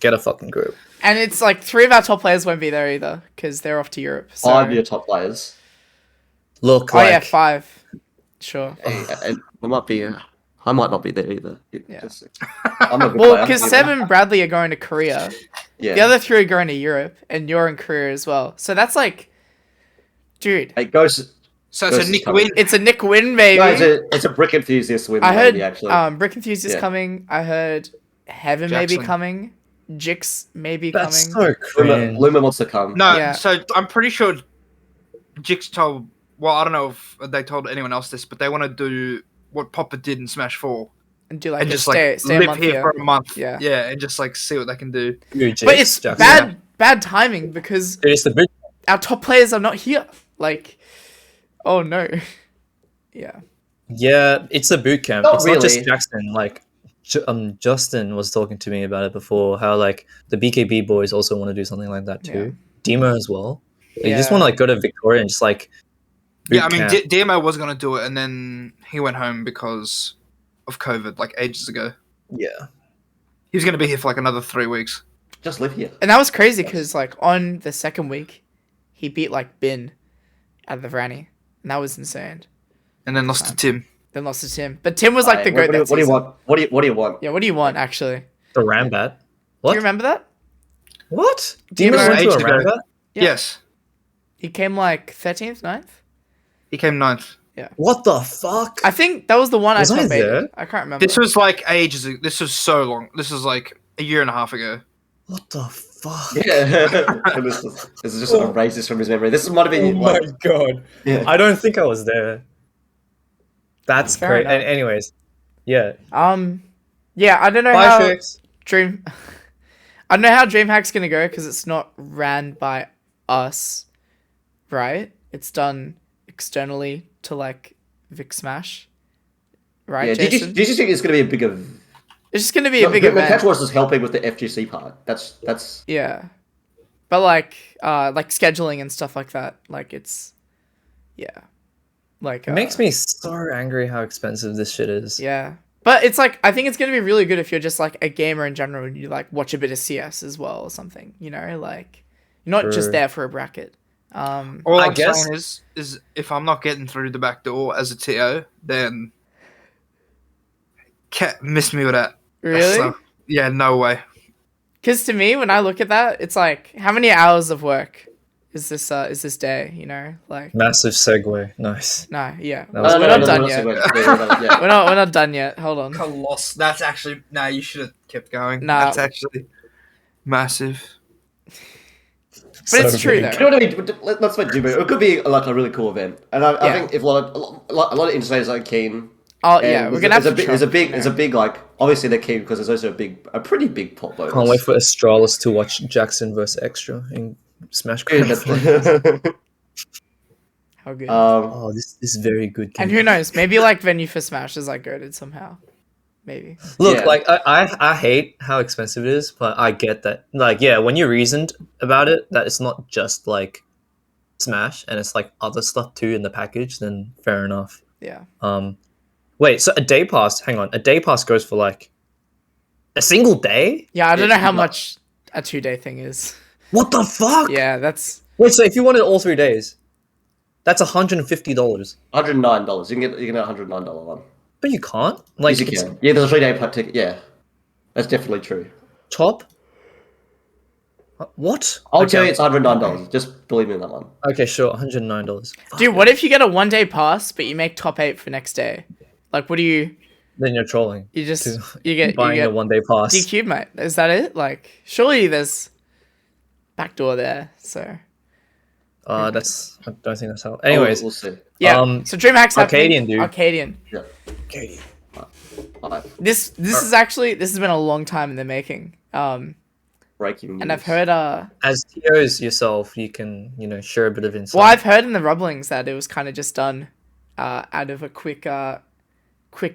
Get a fucking group. and it's like 3 of our top players won't be there either because they're off to Europe. So, 5 of your top players. Look, oh like, yeah, 5. Sure. Hey, and there might be. I might not be there either. Yeah. I'm a good Well, player, because you know? Seb and Bradley are going to Korea. Yeah. The other 3 are going to Europe, and you're in Korea as well. So that's like, dude. Hey, Ghost. So it's Versus a Nick coming. win. It's a Nick win, baby. No, it's a brick enthusiast win. I heard maybe, actually. Brick Enthusiast Yeah. coming. I heard Heaven may be Jackson. coming. Jix may be That's coming. so cringe. Luma wants to come. No, Yeah. so I'm pretty sure Jix told. Well, I don't know if they told anyone else this, but they want to do what Popper did in Smash 4 And do like and a just stay a live month here here. for a month. Yeah. yeah, and just like see what they can do. Dude, But Jace it's Jackson. bad timing because Dude, it's the boot. our top players are not here. Like, oh no. Yeah. Yeah, it's a boot camp. Not It's not just really. Jackson. Like, Justin was talking to me about it before. How like the BKB boys also want to do something like that too. Demo as well. They just want to like go to Victoria and just like. Yeah, I mean, boot camp. DMO was gonna do it, and then he went home because of COVID, like ages ago. Yeah. He was gonna be here for like another 3 weeks. Just live here. And that was crazy because like on the second week, he beat like Bin at the Vranny, and that was insane. And then lost to Tim. Then lost to Tim, but Tim was like the What goat. do you- that what do you season. want? What do you want? Yeah, what do you want actually? The Rambat. What? Do you remember that? What? Demo Demo went to a ages ago. Rambat? Yeah. Yes, He came like 13th, 9th? he came 9th. What the fuck? I think that was the one Was I I top there? eight. I can't remember. This was like ages ago. This was so long. This was like a year and a half ago. What the fuck? Yeah. And this is just erase this from his memory. This might have been Oh my like, god. yeah. I don't think I was there. That's Fair great. enough. And anyways, yeah. Yeah, I don't know Bye, how Trix. Dream. I don't know how DreamHack's gonna go because it's not ran by us, right? It's done externally to like Vic Smash, right? Yeah, Jason? did you think it's going to be a bigger? It's just gonna be a big event. Catch Wars is helping with the FGC part. That's Yeah, but like scheduling and stuff like that. Like it's, yeah, like It makes me so angry how expensive this shit is. Yeah, but it's like I think it's gonna be really good if you're just like a gamer in general and you like watch a bit of CS as well or something. You know, like you're not just True. there for a bracket. All I I'm guess- saying is if I'm not getting through the back door as a TO, then can't miss me with that. Really? So, yeah, no way. Because to me, when I look at that, it's like how many hours of work is this day? You know, like Massive segue. Nice. nah, yeah, That was we're not done yet. Yeah. We're not done yet. Hold on. Coloss. That's actually you should have kept going. Nah. That's actually massive. But it's true, big. though. You know what I mean? Let's make do it. It could be like a really cool event, and I Yeah. think if a lot of insiders are keen. Oh and yeah, we're gonna have to. There's a big like obviously they're keen because there's also a pretty big pot bonus. Can't wait for Astralis to watch Jackson versus Extra in Smash Dude, Grand Final. that's- How good. Oh, this is very good. And game. who knows? Maybe like venue for Smash is like goaded somehow. Maybe. Look, Yeah. like I hate how expensive it is, but I get that. Like, yeah, when you reasoned about it, that it's not just like Smash and it's like other stuff too in the package, then fair enough. Yeah. Wait, so a day pass? Hang on, a day pass goes for like a single day? Yeah, I don't Yeah, know how you much a 2-day thing is. What the fuck? Yeah, that's Wait, so if you wanted all 3 days, that's $150. $109. You can get a $109 one. But you can't. Like, Yes, you it's can. Yeah, there's a 3-day pot ticket. Yeah, that's definitely true. top. What? I'll Okay. tell you, it's $109. Just believe me on that one. Okay, sure, $109. dude. What if you get a 1-day pass, but you make top 8 for next day? Like, what do you? Then you're trolling. You just to you get buying you a get 1-day pass. DQ, mate. Is that it? Like, surely there's backdoor there. So That's. I don't think that's how. Anyways, we'll see. yeah. Um, So DreamHack's happening. Arcadian, dude. Arcadian. Yeah. okay. Alright. This is actually this has been a long time in the making. Breaking news. And I've heard As TOs yourself, you can share a bit of insight. well, I've heard in the rumblings that it was kind of just done out of a quick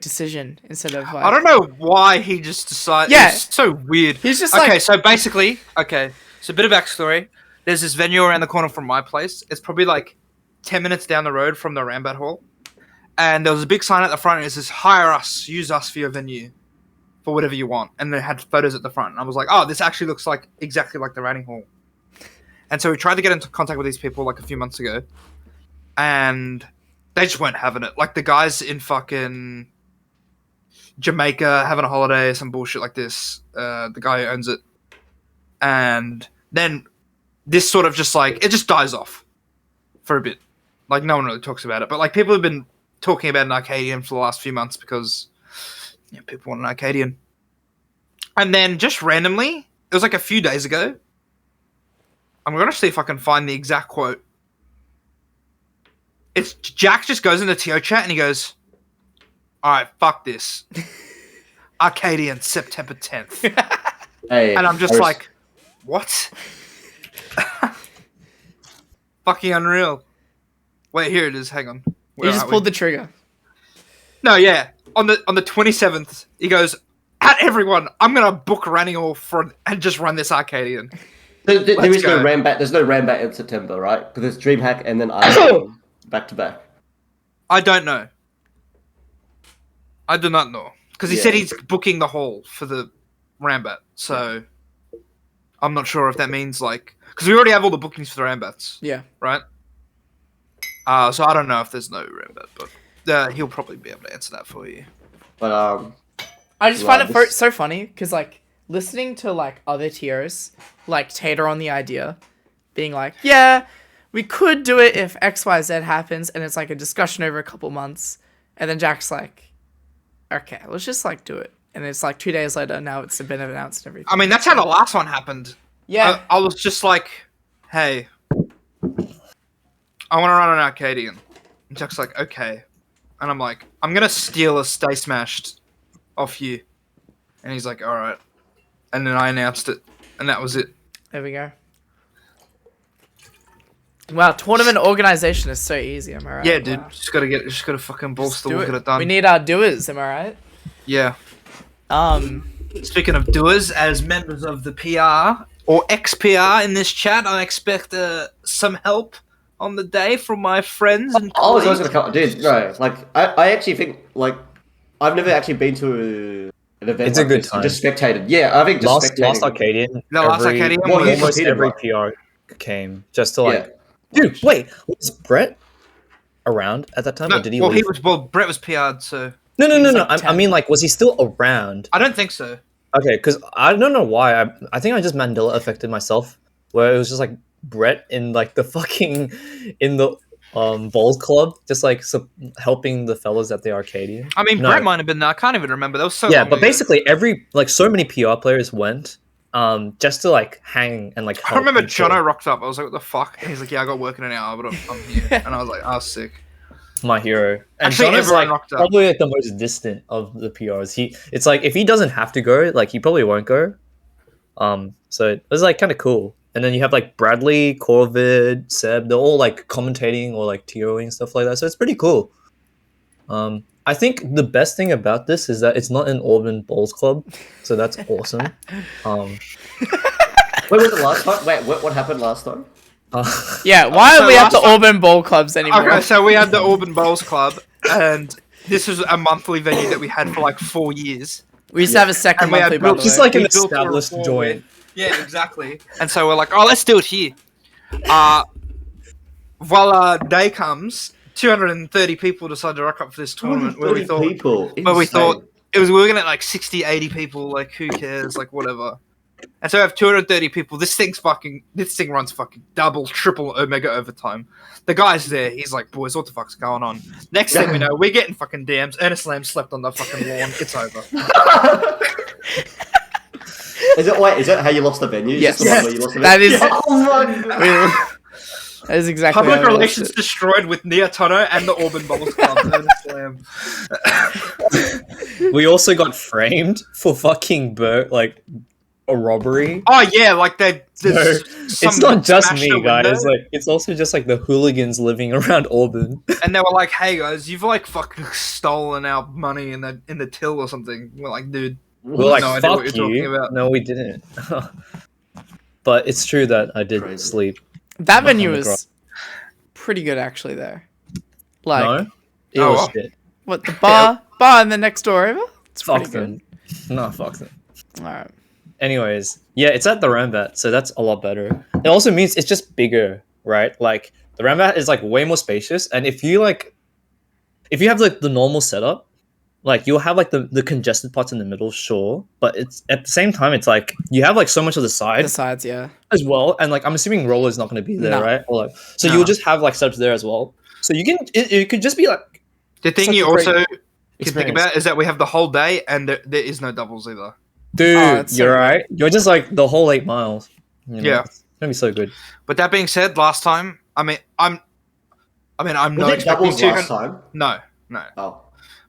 decision instead of like I don't know why he just decided. Yeah. It's so weird. He's just okay. like So basically, so a bit of backstory. There's this venue around the corner from my place. It's probably like 10 minutes down the road from the Rambat Hall, and there was a big sign at the front. And it says, "Hire us, use us for your venue, for whatever you want." And they had photos at the front. And I was like, "Oh, this actually looks like exactly like the Ranning Hall." And so we tried to get into contact with these people like a few months ago, and they just weren't having it. Like the guys in fucking Jamaica having a holiday, some bullshit like this. The guy who owns it, and then this sort of just like it just dies off for a bit, Like no one really talks about it, but like people have been talking about an Arcadian for the last few months because people want an Arcadian. And then just randomly, it was like a few days ago. I'm gonna see if I can find the exact quote. It's Jack just goes into TO chat and he goes, "All right, fuck this, Arcadian September 10th." Hey, And I'm just like, what? Fucking unreal. Wait, here it is. Hang on. You just pulled the trigger. No, yeah. On the 27th, he goes, "At everyone, I'm gonna book running all for and just run this Arcadian." there is go. no Rambat. There's no Rambat in September, right? Because it's DreamHack and then I back to back. I don't know. I do not know because he said he's booking the hall for the Rambat. So I'm not sure if that means like because we already have all the bookings for the Rambats. Yeah. Right. So I don't know if there's no Rambat, but he'll probably be able to answer that for you. But I just find it so funny because like listening to like other tiers like tater on the idea, being like, yeah, we could do it if XYZ happens, and it's like a discussion over a couple months, and then Jack's like, okay, let's just like do it, and it's like 2 days later, now it's been announced and everything. I mean, that's how the last one happened. Yeah, I was just like, hey, I want to run an Arcadian. And Jack's like, okay. And I'm like, I'm going to steal a Stay Smashed off you. And he's like, all right. And then I announced it. And that was it. there we go. Wow, tournament organization is so easy, am I right? Yeah, dude. Wow. Just gotta fucking balls to Do get it done. We need our doers, am I right? Yeah. Speaking of doers, as members of the PR or ex-PR in this chat, I expect some help on the day from my friends and I was colleagues. always gonna come, dude. No, like I actually think like I've never actually been to an event. It's like a good this, time. Just spectated. Yeah, I think just Last spectating. Arcadian, The last Arcadian Well, was... you almost competed, every right? PR came just to like. Dude, wait, was Brett around at that time, or did he leave? Brett was PR'd, so... No. like I mean, like, was he still around? I don't think so. Okay, because I don't know why. I think I just Mandela affected myself, where it was just like Brett in like the fucking in the bowls club, just like helping the fellas at the Arcadian. I mean, No. Brett might have been there. I can't even remember. That was so Yeah, long but ago. basically so many PR players went just to like hang and like. I remember help people. Jono rocked up. I was like, what the fuck? And he's like, yeah, I got work in an hour, but I'm here. And I was like, oh, sick. My hero. And Actually, Jono's everyone like rocked up. probably like the most distant of the PRs. It's like if he doesn't have to go, like he probably won't go. So it was like kind of cool. And then you have like Bradley, Corvid, Seb. They're all like commentating or like TOing stuff like that. So it's pretty cool. I think the best thing about this is that it's not an Auburn Bowls Club, so that's awesome. When was the last time? Wait, what happened last time? Yeah, why So are we at the last time- Auburn Bowl clubs anymore? Okay, so we had the Auburn Bowls Club, and this was a monthly venue that we had for like 4 years. We used to have a second And we had monthly, by built- the Just way. like an We built a established rapport joint. Yeah, exactly. And so we're like, oh, let's do it here. Voila, day comes, 230 people decide to rock up for this tournament where we 30 thought people. But we Insane. thought we were looking at like 60, 80 people. Like, who cares? Like, whatever. And so we have 230 people. This thing runs fucking double, triple, omega overtime. The guy's there. He's like, boys, what the fuck's going on? Next thing we know, we're getting fucking DMs. Ernest Lamb slept on the fucking lawn. It's over. Is that how you lost the venue? Yes. Is this the one where you lost the That venue? is- Oh my god. That is exactly Public how we lost relations it. destroyed with Nia Tono and the Auburn Bowls Club. Ernest Lamb. We also got framed for fucking like a robbery. Oh, yeah, like So, it's not just me, guys. Like it's also just like the hooligans living around Auburn. And they were like, "Hey guys, you've like fucking stolen our money in the till or something." We're like, "Dude, We're like, no idea what fuck you're talking you. about. No, we didn't. But it's true that I did Crazy. sleep. That Knock on venue the was pretty good, actually, there. Like, No? It Oh, was well. shit. what, the bar in the next door over? It's Fuck pretty good. them. No, fuck them. Alright. Anyways, yeah, it's at the Rambat, so that's a lot better. It also means it's just bigger, right? Like the Rambat is like way more spacious, and if you have like the normal setup, like you'll have like the congested parts in the middle, sure, but it's at the same time it's like you have like so much of the side The sides, yeah. as well, and like I'm assuming roller's not going to be there, No. right? Or like so No. you'll just have like setups there as well. So you can it could just be like The thing such you a great also can think experience. about is that we have the whole day and there is no doubles either. Dude, it's so you're good. right. You're just like the whole 8 miles. You know, Yeah. it's gonna be so good. But that being said, last time, I'm not Was it expecting doubles 200. last time? No. Oh.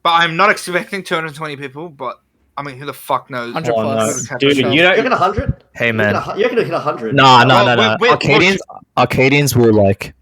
But I'm not expecting 220 people. But I mean, who the fuck knows? 100 Oh, plus. no. Dude, Sure. you You reckon don't. 100? Hey You man, reckon hit 100? nah. Well, we're- Arcadians will like,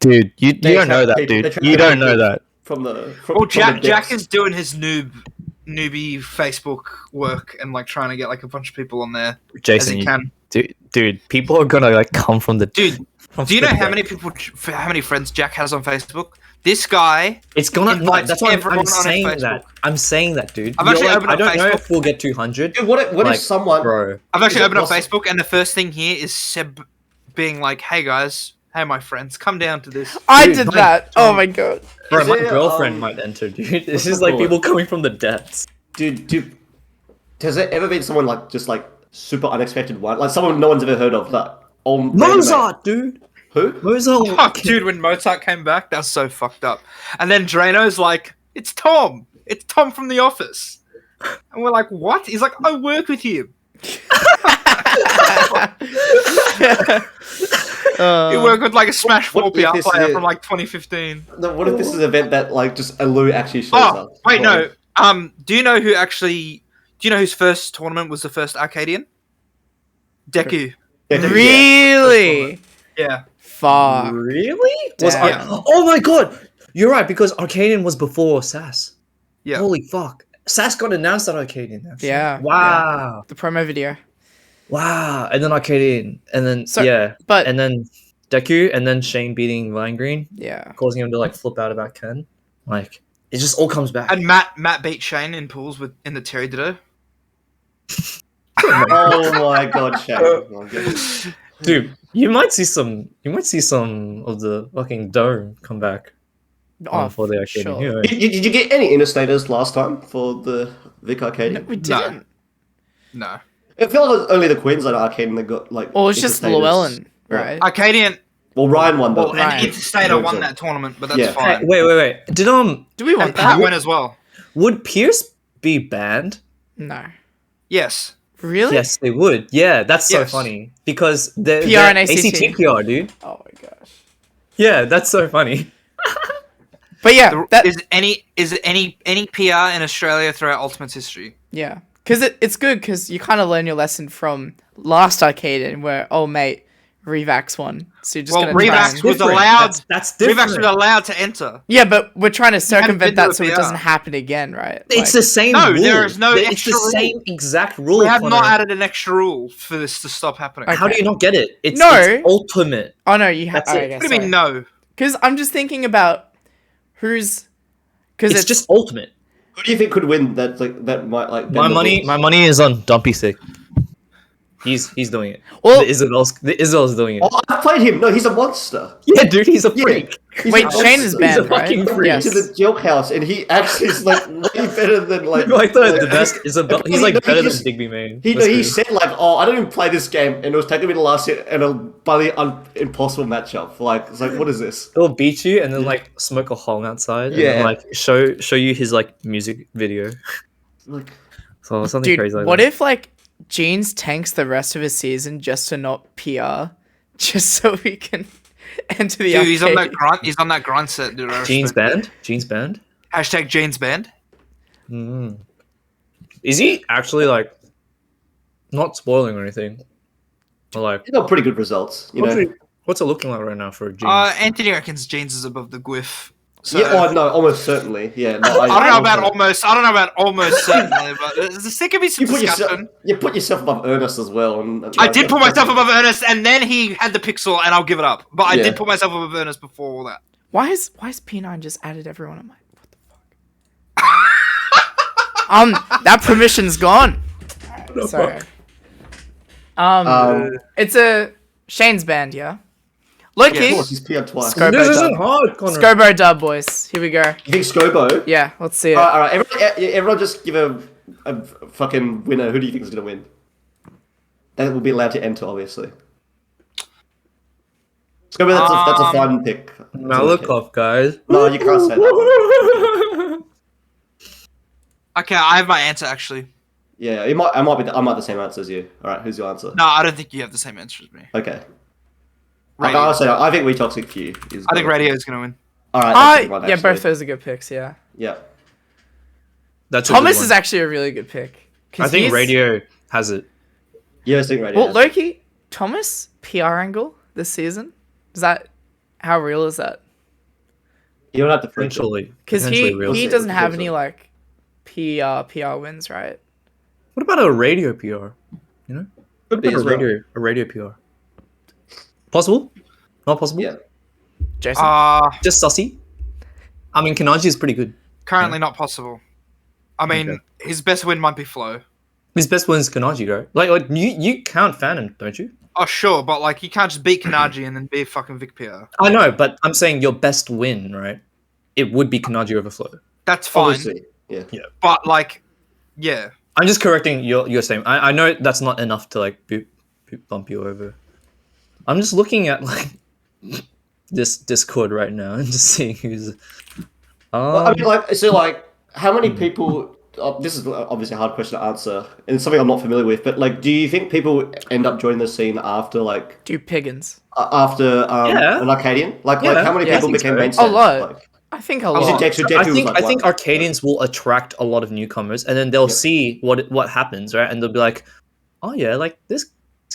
dude. You They don't know attract that, people- dude. they attract You don't people know that. From the Well, Jack depths. is doing his newbie Facebook work and like trying to get like a bunch of people on there as Jason, he can. dude, people are gonna like come from the Dude, do you know how many friends Jack has on Facebook? This guy. It's gonna. No, invites that's what everyone I'm on his saying. Facebook. That I'm saying that, dude. I've actually You're like, opened I up don't know Facebook. if we'll get 200. Dude, what like, if someone... bro? I've actually Is it opened up possible? Facebook and the first thing here is Seb being like, "Hey guys, hey my friends, come down to this." I Dude, did my- that. Oh my god. Bro, Is my it, girlfriend might enter, dude. This is what's like it people coming from the depths. Dude, has there ever been someone like just like super unexpected one? Like someone no one's ever heard of that? Mozart, dude. Who? Mozart. Fuck, dude, when Mozart came back, that's so fucked up. And then Drano's like, "It's Tom. It's Tom from The Office." And we're like, "What?" He's like, "I work with him. He worked with like a Smash 4 what if PR this player is- from like 2015." No, what if this is an event that like just Alu actually shows Oh, up? wait, Like, no. Do you know whose first tournament was the first Arcadian? Deku. yeah, dude, Really? Yeah. Fuck. Really? Damn. Oh my god! You're right because Arcadian was before SAS. Yeah. Holy fuck! SAS got announced at Arcadian. Actually. Yeah, Wow. The promo video. Wow. And then Arcadian, and then So- yeah, But and then Deku, and then Shane beating Vine Green, yeah. causing him to like flip out about Ken. Like it just all comes back. And Matt beat Shane in pools in the Terry Ditto. Oh my god, Shane. Oh my god. Dude, you might see some of the fucking dome come back Oh, for the Arcadian. sure. You know. Did you get any interstaters last time for the Vic No, Arcadian? we didn't. No. It felt like it was only the Queensland Arcadian that got like. Well, it's just interstaters. Llewellyn, Yeah. right? Arcadian. Well, Ryan won Well, though. Right. and Interstater won that tournament, but that's Yeah. fine. Hey, wait. Did Do we want And Pat that? went as well. would Pierce be banned? No. Yes. Really? Yes, they would. Yeah, that's so Yes. funny because they're PR and ACT. PR, dude. Oh my gosh. Yeah, that's so funny. But yeah, that Is any PR in Australia throughout Ultimate's history? yeah, because it's good because you kind of learn your lesson from last Arcadian where mate, Revax won, so you're just Well, gonna try Revax and... was Different. allowed. That's Revax different. was allowed to enter. Yeah, but we're trying to been circumvent to that a so it PR. doesn't happen again, right? It's the same No, rule. there is no It's extra the rule. same exact rule. We have Connor. not added an extra rule for this to stop happening. Okay. How do you not get it? It's, No. it's ultimate. Oh no, you have. That's it. What do you mean no? Because I'm just thinking about who's. Because It's just ultimate. Who do you think could win? That might like. My money is on Dumpy Sick. He's doing it. Well- the Isabel's doing it. Oh, I played him. No, he's a monster. Yeah, dude, he's a freak. He's Wait, a Shane monster. is He's a banned, right? fucking freak. Yes. To the jailhouse, and he actually is like way better than like. Like the best Isabel. He's like No, better than just- Digby Main. He That's he good. said like, "Oh, I don't even play this game," and it was taking me to last year and a bloody impossible matchup. Like, it's like, what is this? He'll beat you and then like smoke a hole outside. And Yeah. then, like show you his like music video. Like, So something Dude, crazy like what that. if like Jeans tanks the rest of his season just to not PR, just so we can enter the Dude, he's on that arcade? grunt. He's on that grunt set, dude. I Jeans respect it. band? Jeans band? Hashtag Jeans band. Mm. Is he actually like not spoiling or anything? Or like you got pretty good results, you know. what's it looking like right now for Jeans? Anthony reckons Jeans is above the Gwyff. So, Yeah, oh no, almost certainly. Yeah, no, I don't know about almost. I don't know about almost certainly, but there could be some You put yourself, discussion. you put yourself above Ernest as well. And I did put myself above Ernest, and then he had the pixel, and I'll give it up. But I Yeah. did put myself above Ernest before all that. Why is P9 just added everyone? I'm like, what the fuck? That permission's gone. Alright, sorry. It's a Shane's band, yeah. Loki. Of course, he's PR'd twice. Scobo This isn't dub. hard, Connor. Scobo dub, boys. Here we go. You think Scobo? Yeah, let's see it. All right. Everyone just give a fucking winner. Who do you think is going to win? That will be allowed to enter, obviously. Scobo, that's a fun pick. Malakoff, guys. No, you can't say that. Okay, I have my answer actually. Yeah, I might have the same answer as you. All right, who's your answer? No, I don't think you have the same answer as me. Okay. Radio. I'll say I think We Toxic Few is. I think Radio is gonna win. All right. That's a good one, yeah, actually. both those are good picks. Yeah. Yeah. That's a Thomas good is one. actually a really good pick. 'Cause I think he's- Radio has it. Yeah, I think Radio. Well, Loki, Thomas, PR angle this season. Is that how real is that? You don't have to print it. Potentially. Because potentially he real. he see, doesn't have potentially. any like PR wins, right? What about a radio PR? You know? Could be What as about well. a radio PR? Possible? Not possible? Yeah. Jason. Just sussy? I mean, Kanaji is pretty good. Currently not possible. I mean, Okay. his best win might be Flow. His best win is Kanaji, right? Like you count Phantom, don't you? Oh, sure, but like you can't just beat Kanaji and then be a fucking Vic PR. I know, but I'm saying your best win, right? It would be Kanaji over Flow. That's fine, Obviously. Yeah. but like, yeah. I'm just correcting your saying. I know that's not enough to like bump you over. I'm just looking at like this Discord right now and just seeing who's. Well, I mean, like, how many people? This is obviously a hard question to answer, and it's something I'm not familiar with. But like, do you think people end up joining the scene after like Do Piggins. Yeah. an Arcadian? Like Yeah. how many Yeah, I people think became so. main A stands? lot. Like, I think a was it lot. Deku? I Deku was think like I think one. Arcadians will attract a lot of newcomers, and then they'll Yep. see what happens, right? And they'll be like, "Oh yeah, like this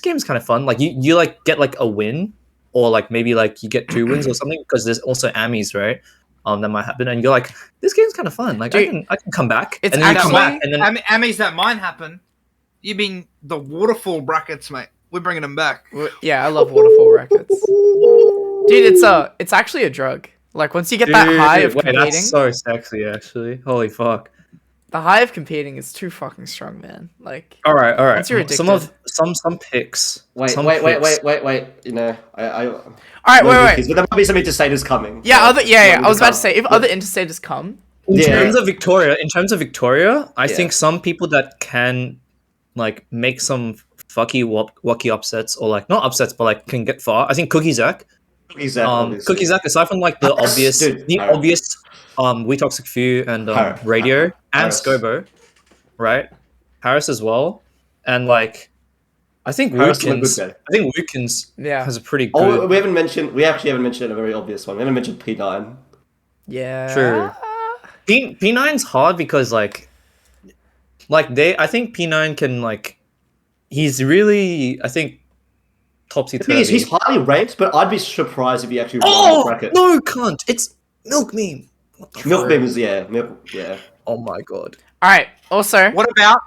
game's kind of fun." Like you like get like a win, or like maybe like you get 2 wins or something, because there's also Amis, right? That might happen, and you're like, "This game's kind of fun. Like Dude, I can come back." it's and then you come actually- back, and then Amis that might happen. You mean the waterfall brackets, mate? We're bringing them back. Yeah, I love waterfall records. Dude, it's actually a drug. Like once you get that high of wait, competing, that's so sexy, actually. Holy fuck! the high of competing is too fucking strong, man. Like All right. Once you're Some picks. Wait. some You know, all right, wait. But there might be some interstaters coming. Yeah, Yeah, I was about to say if other interstaters come, In Yeah. terms of Victoria, I Yeah. think some people that can like make some wacky upsets, or like not upsets, but like can get far. I think Cookie Zack. Exactly. Cookie Zack, aside from like the obvious, Dude, Harry. We Toxic Few and Harry. Radio and Harris. Scobo, right? Harris as well, and like I think Harris is a Wookins. good guy. I think Wookins yeah, has a pretty good. Oh, we actually haven't mentioned a very obvious one. We haven't mentioned P9. yeah. True. P9's hard because like I think P9 can like he's really I think topsy The thing is, turvy. he's highly ranked, but I'd be surprised if he actually won the Oh bracket. no, cunt! It's Milk Meme. What the Milk fuck? Beam is yeah. Oh my god. All right. Also, What about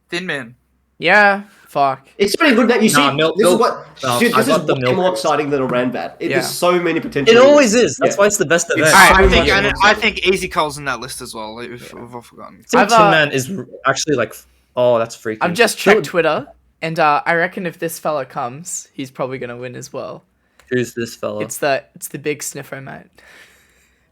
Thin Man? yeah. Fuck. It's pretty good that you see. Nah, Milk- this is Milk- what no, dude, I this is got the way Milk more Beam. exciting than a Ranbat. Yeah. There's so many potential. It always is. That's Yeah. why it's the best event. It's Alright, so I much think more I exciting. think Easy Cole's in that list as well. If we've all forgotten. I think I've, Tin Man is actually like that's freaky. I've just checked Twitter, and I reckon if this fella comes, he's probably gonna win as well. Who's this fella? It's the big sniffer, mate.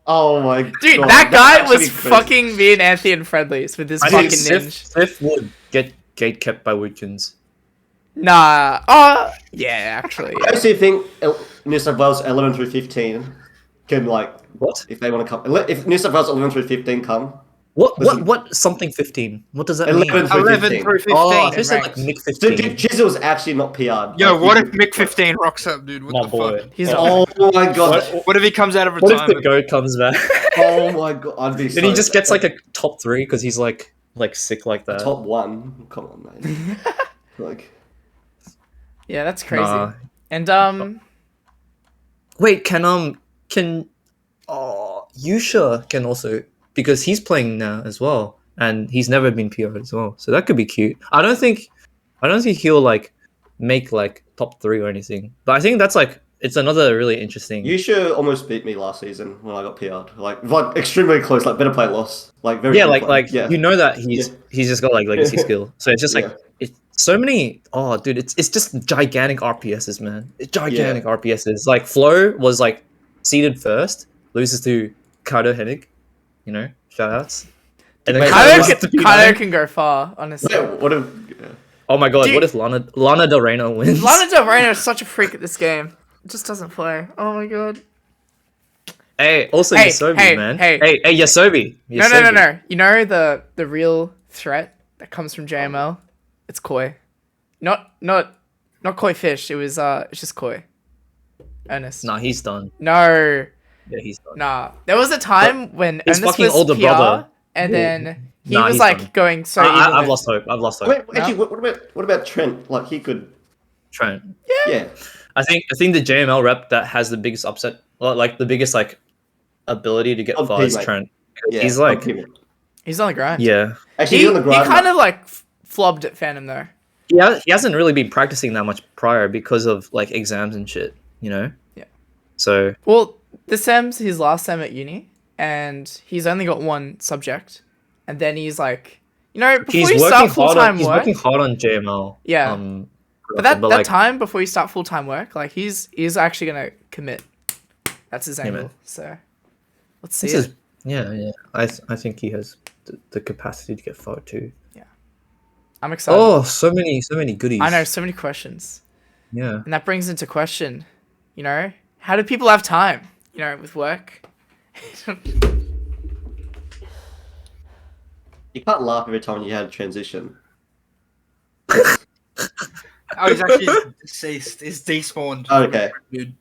Oh my god. Dude, that guy That's was actually crazy. fucking me and Anthony and friendlies with his I fucking think ninja. Sif would get gate kept by Wookins. Nah. Yeah, actually. I Yeah. actually think New South Wales 11 through 15 can like What? if they want to come. If New South Wales 11 through 15 come. What? What? Something 15? What does that 11 mean? through 11 15. through 15. Oh, I think said Ranks. like Nick So 15. Jizzle's actually not PR'd. Yo, Like, what he- if Mick 15 rocks up, dude? What My the boy. fuck? He's Oh my god. What if he comes out of What if the retirement? goat comes back? Oh my god. I'd be. Then he just gets like a top 3 because he's like sick like that. top 1. Come on, mate. Like. Yeah, that's crazy. Nah. And Wait, can Yusha can also, because he's playing now as well, and he's never been PR'd as well, so that could be cute. I don't think he'll like make like top 3 or anything, but I think that's like it's another really interesting. Yusha almost beat me last season when I got PR'd. Like extremely close. Like better play loss. Like very. Yeah, good like play. like yeah. you know that he's just got like legacy skill, so it's just like Yeah. it's so many. Oh, dude, it's just gigantic RPSs, man. It's gigantic RPSs. Like Flo was like seeded first, loses to Kaido Hennig. You know, shoutouts. And then Kaido can go far, honestly. Wait, what if? Oh my god, Dude. what if Lana Del Reyno wins? Lana Del Reyno is such a freak at this game. Just doesn't play. Oh my god. Hey, also Hey, Yasobi, hey, man. hey. Hey, Yasobi. No. You know the real threat that comes from JML? It's Koi. Not Koi Fish. It's just Koi. Ernest. Nah, he's done. No. Yeah, he's done. Nah. There was a time when his Ernest fucking was older PR, brother. and then he Nah, was he's like done. going so I've evil. lost hope. I've lost hope. Wait, actually, what about Trent? Like he could. Trent. Yeah. I think the JML rep that has the biggest upset, well, like the biggest like ability to get On far is teammate. Trent. Yeah. He's like, He's on the grind. yeah. Actually, He he's on the grind. kind of like flobbed at Phantom though. He hasn't really been practicing that much prior because of like exams and shit, you know? Yeah. So Well, this sem's his last sem at uni, and he's only got one subject, and then he's like, you know, before he's you working start full hard time on he's work, working hard on JML. Yeah. but that like, time before you start full time work, like he's actually gonna commit. That's his angle. man. So let's see. this It. is yeah. I think he has the capacity to get far too. I'm excited. Oh, so many goodies. I know, so many questions, Yeah. and that brings into question, you know, how do people have time? You know, with work. You can't laugh every time you had a transition. Oh, he's actually deceased. He's despawned. Okay. Dude.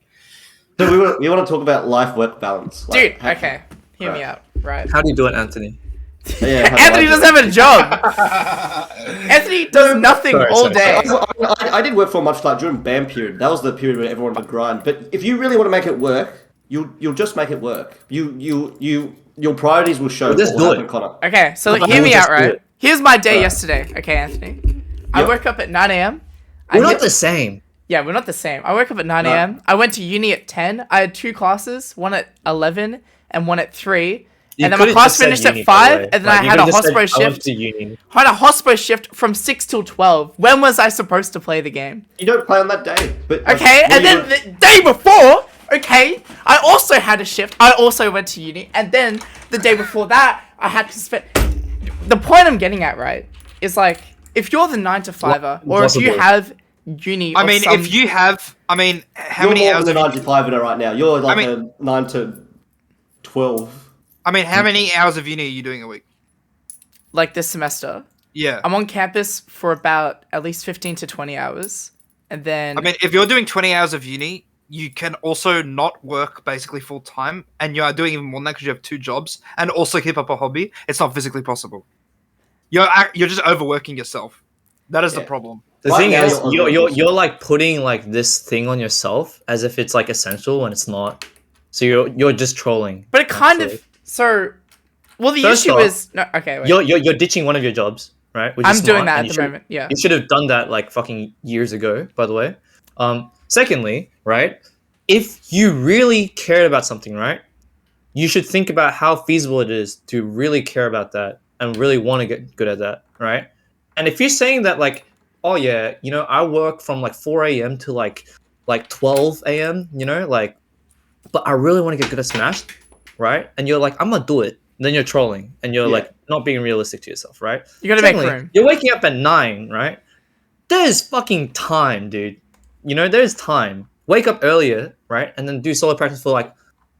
So we want to talk about life-work balance. Dude, Like, okay, hear me out, right? How do you do it, Anthony? Yeah, how do Anthony I doesn't do it? have a job. Anthony does nothing all sorry. day. I did work for much like during BAM period. That was the period where everyone would grind. But if you really want to make it work, you'll just make it work. Your priorities will show. Just what do will it. happen, Connor. Okay, so like, But hear we'll me just out, do right? it. Here's my day Right. yesterday. Okay, Anthony. I Yep. woke up at 9 a.m. We're not the same. Yeah, we're not the same. I woke up at 9 No. a.m. I went to uni at 10. I had 2 classes, one at 11 and one at 3. You And then my could've class just said finished uni, at by the 5, way. and then Like, I you had a could've just said, hospo I went shift. to uni. I had a hospo shift from 6 till 12. When was I supposed to play the game? You don't play on that day. But like, Okay, what and do you then want- the day before, okay, I also had a shift. I also went to uni, and then the day before that, I had to spend. The point I'm getting at, right, is like if you're the 9 to 5er, or if you Impossible. have uni. I of mean, some- if you have, I mean, how you're many more hours? than a Of, 95 right now. You're like I a 9 to 12. I mean, how many hours of uni are you doing a week? like this semester, Yeah. I'm on campus for about at least 15 to 20 hours, and then I mean, if you're doing 20 hours of uni, you can also not work basically full time, and you are doing even more than that because you have 2 jobs, and also keep up a hobby. It's not physically possible. You're just overworking yourself. That is the Yeah. problem. The Right thing now, is, you're you're like putting like this thing on yourself as if it's like essential when it's not. So you're just trolling. but it kind actually. of so. Well, the First issue off, is no. Okay, wait. You're ditching one of your jobs, right? Which is I'm doing smart, that and at you the should- moment. Yeah. You should have done that like fucking years ago, by the way. Secondly, right? If you really cared about something, right? You should think about how feasible it is to really care about that and really want to get good at that, right? And if you're saying that like, oh yeah, you know, I work from like 4 a.m. to like 12 a.m., you know, like, but I really want to get good at Smash, right? And you're like, I'm gonna do it. Then you're trolling and you're Yeah. like not being realistic to yourself, right? You gotta make Secondly, room. You're waking up at 9, right? There's fucking time, dude. You know, there's time. Wake up earlier, right? And then do solo practice for like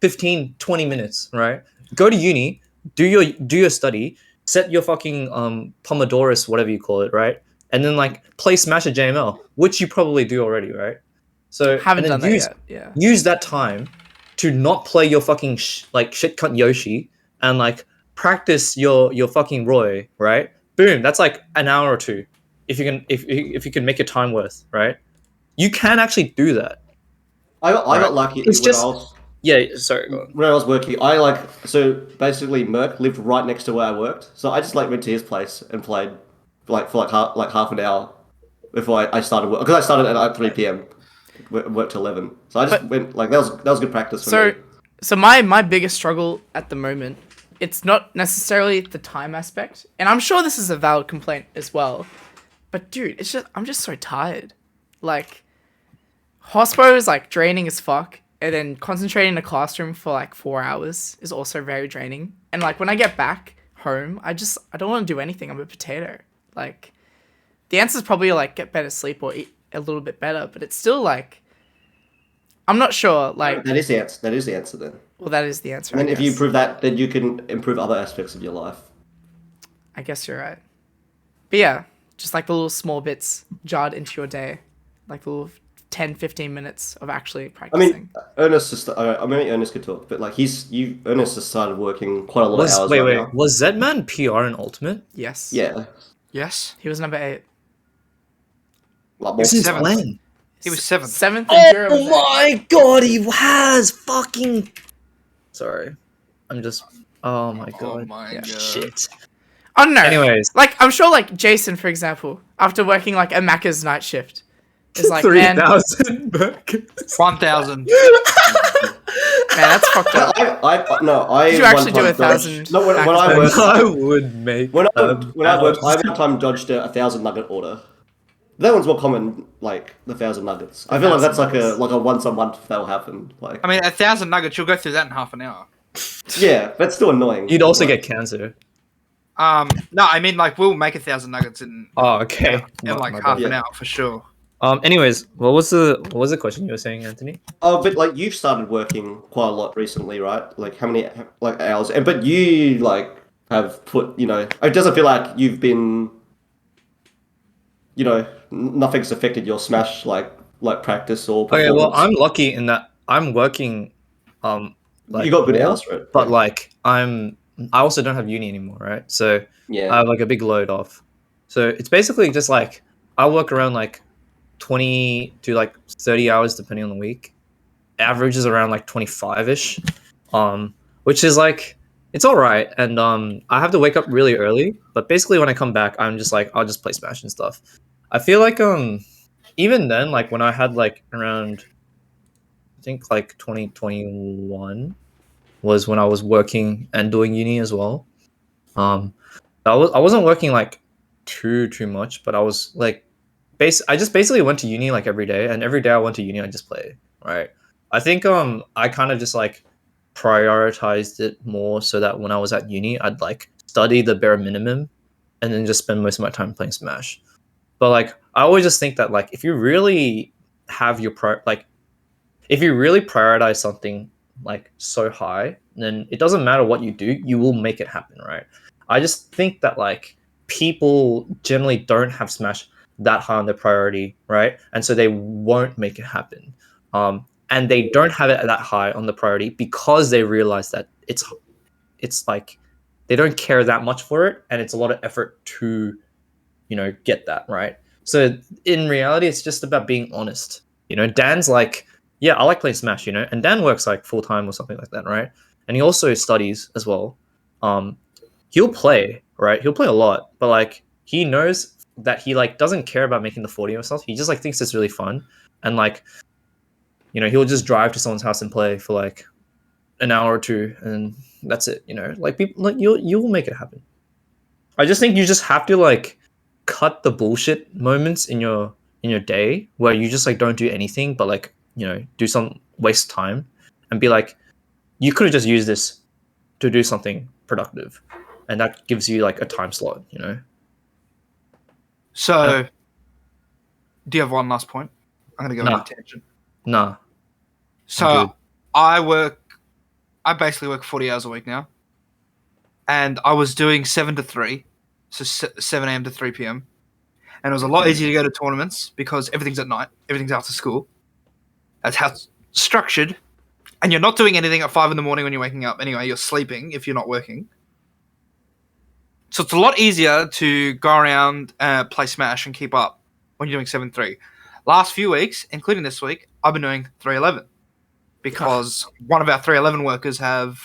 15, 20 minutes, right? Go to uni, do your study, set your fucking Pomodorus, whatever you call it, right? And then like play Smash at JML, which you probably do already, right? So Haven't and then done that use, yet. Yeah. use that time to not play your fucking like shit cunt Yoshi and like practice your fucking Roy, right? Boom, that's like an hour or 2. If you can make your time worth, right? You can actually do that. I got Right. lucky It's when just- I was Yeah, sorry, go on. when I was working. So basically Merck lived right next to where I worked, so I just like went to his place and played for half an hour before I started work, because I started at like 3 p.m. Worked till 11. So I just went like that was good practice for me. So my biggest struggle at the moment, it's not necessarily the time aspect, and I'm sure this is a valid complaint as well, But dude, I'm just so tired. Like, hospo is like draining as fuck, and then concentrating in a classroom for like 4 hours is also very draining. And like when I get back home, I don't want to do anything. I'm a potato. Like, the answer is probably like get better sleep or eat a little bit better, but it's still like, I'm not sure. Like, That is the answer. That is the answer then. well, that is the answer. And then I if you guess. improve that, then you can improve other aspects of your life. I guess you're right. But yeah, just like the little small bits jarred into your day, like the little 10, 15 minutes of actually I practicing. mean, Ernest maybe Ernest could talk, but like Ernest has started working quite a lot of hours right now. Was Zedman PR in Ultimate? Yes. Yeah, Yes. He was number 8. like more. Since seventh. when? He was 7th. 7th and Jiro was Oh 8th. my god, he has fucking. Sorry, I'm just. Oh my god. Oh my god. Shit. I don't know. Anyways. Like, I'm sure, like, Jason, for example, after working, like, a Macca's night shift, is like, man, 3,000 burgers. 1,000. that's fucked up. I Did you one actually do time 1,000 dodged- No, when I Macca's worked, I would make. when I worked, I hours. one time dodged a 1,000 nugget order. That one's more common, like the 1,000 nuggets. I feel like that's like a once a month that'll happen. Like, I mean, 1,000 nuggets, you'll go through that in half an hour. yeah, that's still annoying. You'd also Like, get cancer. No, I mean, like, we'll make 1,000 nuggets in Oh, okay. like My half bad. an hour for sure. Anyways, what was the question you were saying, Anthony? Oh, but like you've started working quite a lot recently, right? Like how many like hours? And but you like have put, it doesn't feel like you've been, nothing's affected your Smash like practice or performance. Okay, well, I'm lucky in that I'm working. Like, you got good more, hours for it, but yeah. like I also don't have uni anymore, right? So Yeah. I have like a big load off. So it's basically just like I work around like 20 to like 30 hours depending on the week. Average is around like 25-ish. Which is like it's all right. And I have to wake up really early, but basically when I come back, I'm just like I'll just play Smash and stuff. I feel like even then, like when I had like around I think like 2021 was when I was working and doing uni as well. I wasn't working like too much, but I was like I just basically went to uni like every day, and every day I went to uni I just play, right? I think I kind of just like prioritized it more so that when I was at uni I'd like study the bare minimum and then just spend most of my time playing Smash. But like I always just think that like if you really have your if you really prioritize something like so high, then it doesn't matter what you do, you will make it happen, right? I just think that like people generally don't have Smash that high on their priority, right? And so they won't make it happen. And they don't have it that high on the priority because they realize that it's like they don't care that much for it, and it's a lot of effort to, get that, right? So in reality, it's just about being honest. Dan's like, yeah, I like playing Smash, and Dan works like full time or something like that, right? And he also studies as well. He'll play, right? He'll play a lot, but like he knows that he like doesn't care about making the 40 or stuff. He just like thinks it's really fun, and like, he'll just drive to someone's house and play for like an hour or two, and that's it. Like people, like you will make it happen. I just think you just have to like cut the bullshit moments in your day where you just like don't do anything, but like do some waste time and be like, you could have just used this to do something productive, and that gives you like a time slot. So, do you have one last point? I'm gonna go on a tangent. Nah. So I basically work 40 hours a week now, and I was doing 7 to 3, so 7 a.m. to 3 p.m. And it was a lot easier to go to tournaments because everything's at night, everything's after school. That's how it's structured, and you're not doing anything at 5 in the morning when you're waking up. Anyway, you're sleeping if you're not working. So it's a lot easier to go around, play Smash, and keep up when you're doing 7-3. Last few weeks, including this week, I've been doing 311 because one of our 311 workers have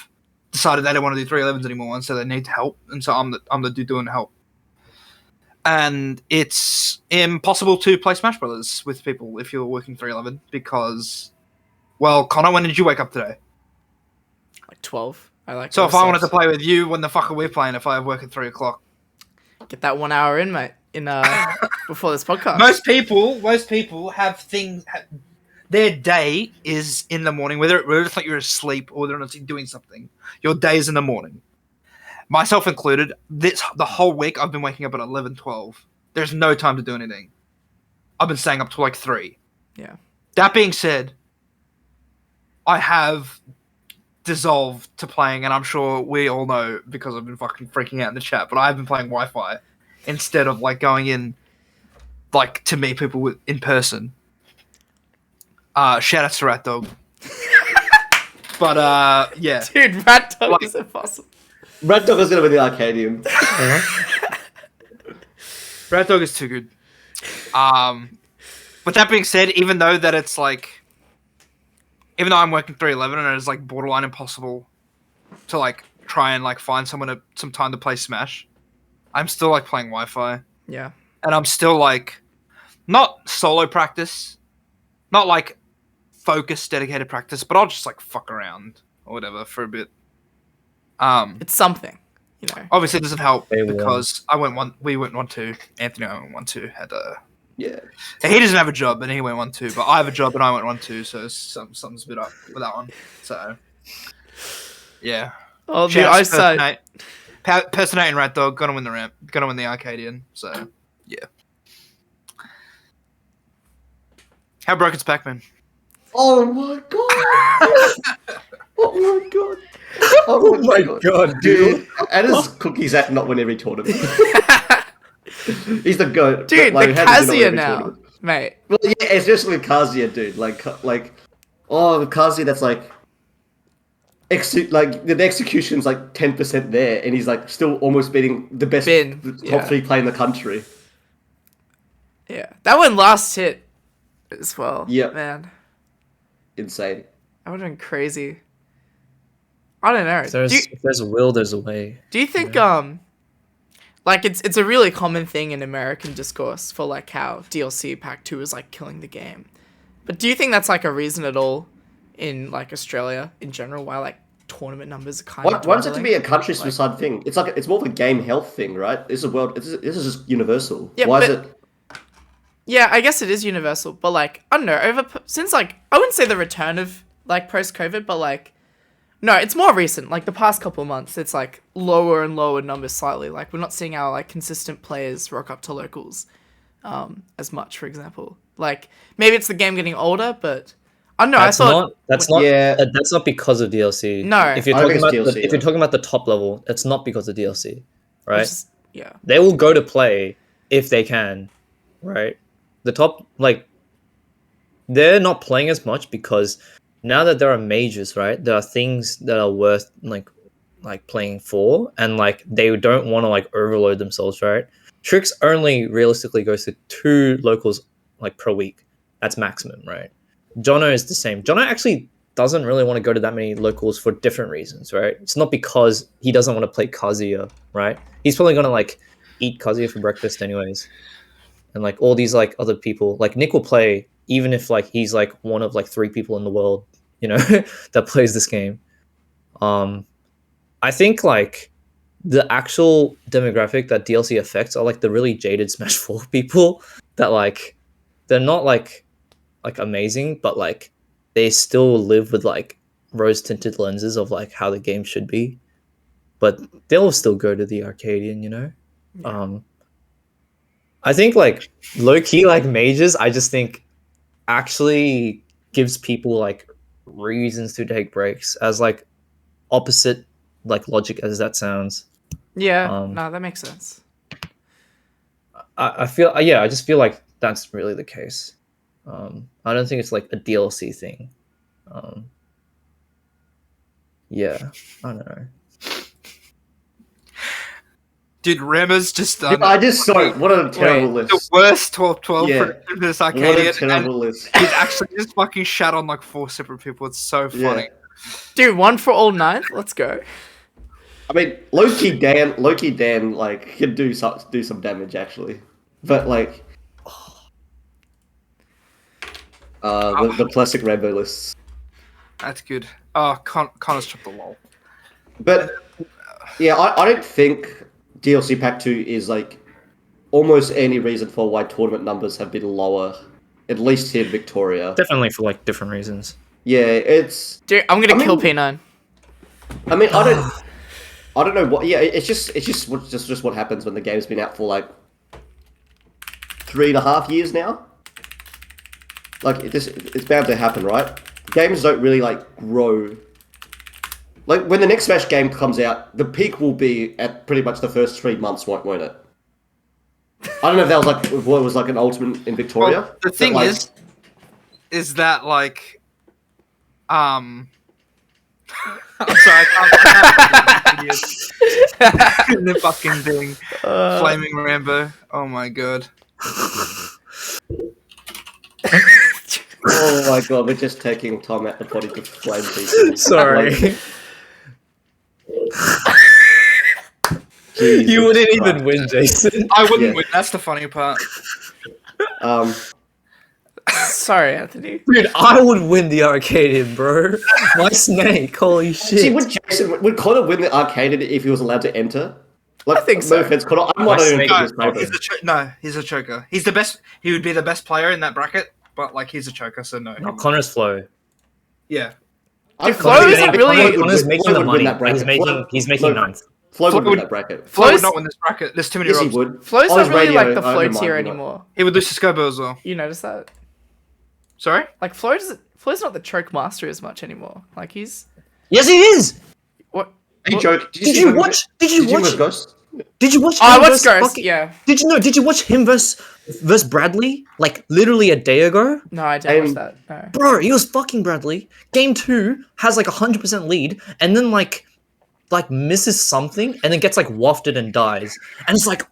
decided they don't want to do 311s anymore, and so they need help. And so I'm the dude doing help. And it's impossible to play Smash Brothers with people if you're working 311 because, well, Connor, when did you wake up today? Like 12. So if I wanted to play with you, when the fuck are we playing if I have work at 3 o'clock? Get that 1 hour in, mate. Before this podcast. Most people have things. Their day is in the morning, whether it's like you're asleep or whether or not you're doing something. Your day is in the morning. Myself included. The whole week I've been waking up at 11, 12. There's no time to do anything. I've been staying up till like 3. Yeah. That being said, I have dissolved to playing, and I'm sure we all know because I've been fucking freaking out in the chat, but I've been playing Wi-Fi instead of like going in like to meet people in person. Shout out to Rat Dog. But yeah. Dude, Rat Dog Like- is impossible. Red Dog is gonna be the Arcadian. Rat Dog is too good. But that being said, even though I'm working 311 and it's like borderline impossible to like try and like find some time to play Smash, I'm still like playing Wi-Fi. Yeah. And I'm still like not solo practice, not like focused, dedicated practice, but I'll just like fuck around or whatever for a bit. It's something, you know. Obviously it doesn't help They won. because we went 1-2. Anthony and I went 1-2. Yeah. He doesn't have a job and he went 1-2, but I have a job and I went 1-2, so something's a bit up with that one. So yeah. Oh, the Shout out to eyesight. Personate and Rat Dog, gonna win the ramp, gonna win the Arcadian, so yeah. How broke is Pac-Man? Oh my god! Oh my god! Oh my god, dude! And his cookies act not win every tournament. He's the goat. Dude, Like, the how does he not win Kazuya every now, tournament? mate. Well, yeah, especially Kazuya, dude. Like, the Kazuya that's like, like the execution's like 10% there, and he's like still almost beating the best Bin, the top yeah. 3 player in the country. Yeah, that one last hit as well. Yep. Man, Insane. that would have been crazy. I don't know. If there's a will, there's a way. Do you think like it's a really common thing in American discourse for like how DLC Pack 2 is like killing the game. But do you think that's like a reason at all in like Australia in general why like tournament numbers are kind of Why does it have to be a dwindling? country-specific thing? It's more of a game health thing, right? This is just universal. Yeah, Why is but- it? Yeah, I guess it is universal, but like I don't know, since like I wouldn't say the return of like post-COVID, but like no, it's more recent. Like the past couple of months, it's like lower and lower numbers slightly. Like we're not seeing our like consistent players rock up to locals as much, for example. Like maybe it's the game getting older, but I don't know. That's That's not because of DLC. No. If you're I talking think about it's DLC, if you're talking about the top level, it's not because of DLC, right? Yeah. They will go to play if they can, right? The top, like, they're not playing as much because now that there are majors, right? There are things that are worth like playing for, and like they don't want to like overload themselves, right? Tricks only realistically goes to 2 locals like per week. That's maximum, right? Jono is the same. Jono actually doesn't really want to go to that many locals for different reasons, right? It's not because he doesn't want to play Kazuya, right? He's probably gonna like eat Kazuya for breakfast anyways. And like all these like other people, like Nick will play even if like he's like one of like 3 people in the world, you know, that plays this game. I think like the actual demographic that DLC affects are like the really jaded Smash 4 people that like they're not like amazing, but like they still live with like rose tinted lenses of like how the game should be. But they'll still go to the Arcadian, you know? Yeah. I think like low key like mages, I just think actually gives people like reasons to take breaks, as like opposite like logic as that sounds. Yeah. No, that makes sense. I feel I just feel like that's really the case. I don't think it's like a DLC thing. Yeah, I don't know. Dude, Rema's just done I just saw it. What a terrible the list. worst 12-12 Yeah. for this What a Arcadian, and terrible list. he's actually just fucking shat on like 4 separate people. It's so funny. Dude, 1 for all 9th. Let's go. I mean, Loki Dan, like can do some damage actually, but like, the classic Rainbow lists. That's good. Oh, Connor's chopped the lol. But yeah, I don't think DLC Pack 2 is like almost any reason for why tournament numbers have been lower, at least here in Victoria. Definitely for like different reasons. Yeah, it's. Dude, I'm gonna I kill mean- P9. I mean, I don't know what. Yeah, it's just what happens when the game's been out for like 3.5 years now. Like it's bound to happen, right? Games don't really like grow. Like when the next Smash game comes out, the peak will be at pretty much the first 3 months, won't it? I don't know if that was like what was like an ultimate in Victoria. Well, the thing is that like, I'm sorry, I can't the fucking thing, flaming Rambo. Oh my god. Oh my god, we're just taking time out the body to flame people. Sorry. Jesus You wouldn't Christ. even win, Jason. I wouldn't Yeah. win. That's the funny part. Sorry, Anthony. Dude, I would win the Arcadian, bro. My snake, holy shit. See, would Connor win the arcade if he was allowed to enter? Like, I think so. No offense, Connor. I might not even snake- think No, this he's a choker. He's the best. He would be the best player in that bracket, but like he's a choker, so no. No, Connor's flow. Yeah. Dude, Flo isn't really- Connor's making the money. That bracket. He's making ninth. Flo would win would- that bracket. Flo would Flo's- not win this bracket. There's too many Yes, he robs. would. Flo's On not his really radio, like the Flo never mind, tier you're not. anymore. He would lose to Scobo as well. You notice that? Sorry? Like Flo's not the choke master as much anymore. Like he's Yes, he is. what? He what- joke. Did you watch? Did you watch? Ghost? Did you watch? Oh, I him watched versus Ghost. fucking- Yeah. Did you know? Did you watch him versus Bradley? Like literally a day ago, No, I didn't watch And- that. No. bro. He was fucking Bradley. Game 2 has like 100% lead, and then like misses something, and then gets like wafted and dies. And it's like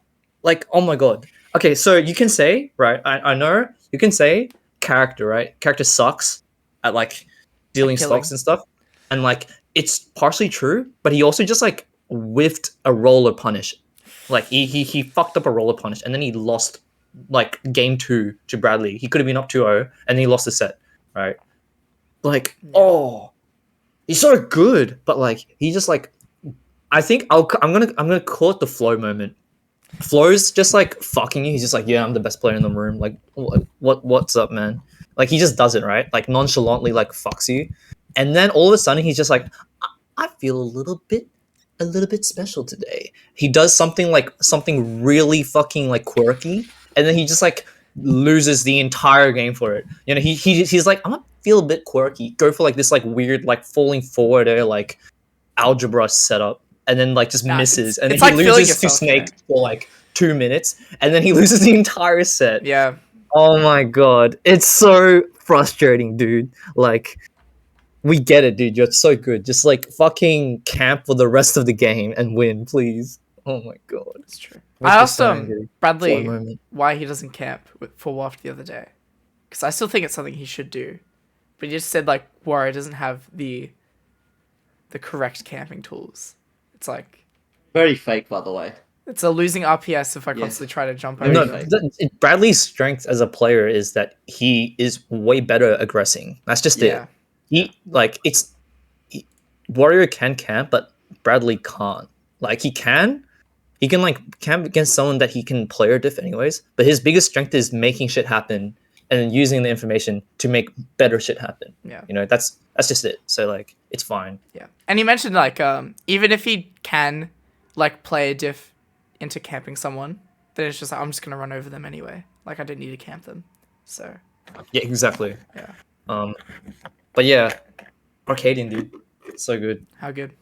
oh my god. Okay, so you can say right. I know you can say character right. Character sucks at like dealing Killing. stocks and stuff, and like it's partially true, but he also just like whiffed a roller punish. Like he fucked up a roller punish, and then he lost like game 2 to Bradley. He could have been up 2-0, and then he lost the set, right? Like, oh, he's so good, but like he just like, I think I'm gonna call it the Flo moment. Flo's just like fucking you. He's just like, yeah, I'm the best player in the room. Like, what's up, man? Like he just does it, right? Like nonchalantly, like fucks you, and then all of a sudden he's just like, I feel a little bit special today. He does something really fucking like quirky, and then he just like loses the entire game for it. You know, he's like, I'm gonna feel a bit quirky. Go for like this like weird like falling forward or like algebra setup, and then like just Nah, misses, and then it's he like feeling loses to yourself, Snake yeah. for like 2 minutes, and then he loses the entire set. Yeah. Oh my god, it's so frustrating, dude. Like, we get it, dude. You're so good. Just like fucking camp for the rest of the game and win, please. Oh my god. It's true. What's I the asked saying, dude? Bradley One moment. why he doesn't camp for WAFT the other day, because I still think it's something he should do, but he just said like Warrior doesn't have the correct camping tools. It's like Very fake, by the way. it's a losing RPS if I Yeah. constantly try to jump Very over. fake. Bradley's strength as a player is that he is way better aggressing. That's just Yeah. it. Warrior can camp, but Bradley can't. Like he can like camp against someone that he can player diff anyways. But his biggest strength is making shit happen and then using the information to make better shit happen. Yeah. You know, that's just it. So like, it's fine. Yeah. And he mentioned like even if he can like play a diff into camping someone, then it's just like I'm just gonna run over them anyway. Like I didn't need to camp them. So Yeah, exactly. yeah. But yeah, Arcadian, dude, so good. How good.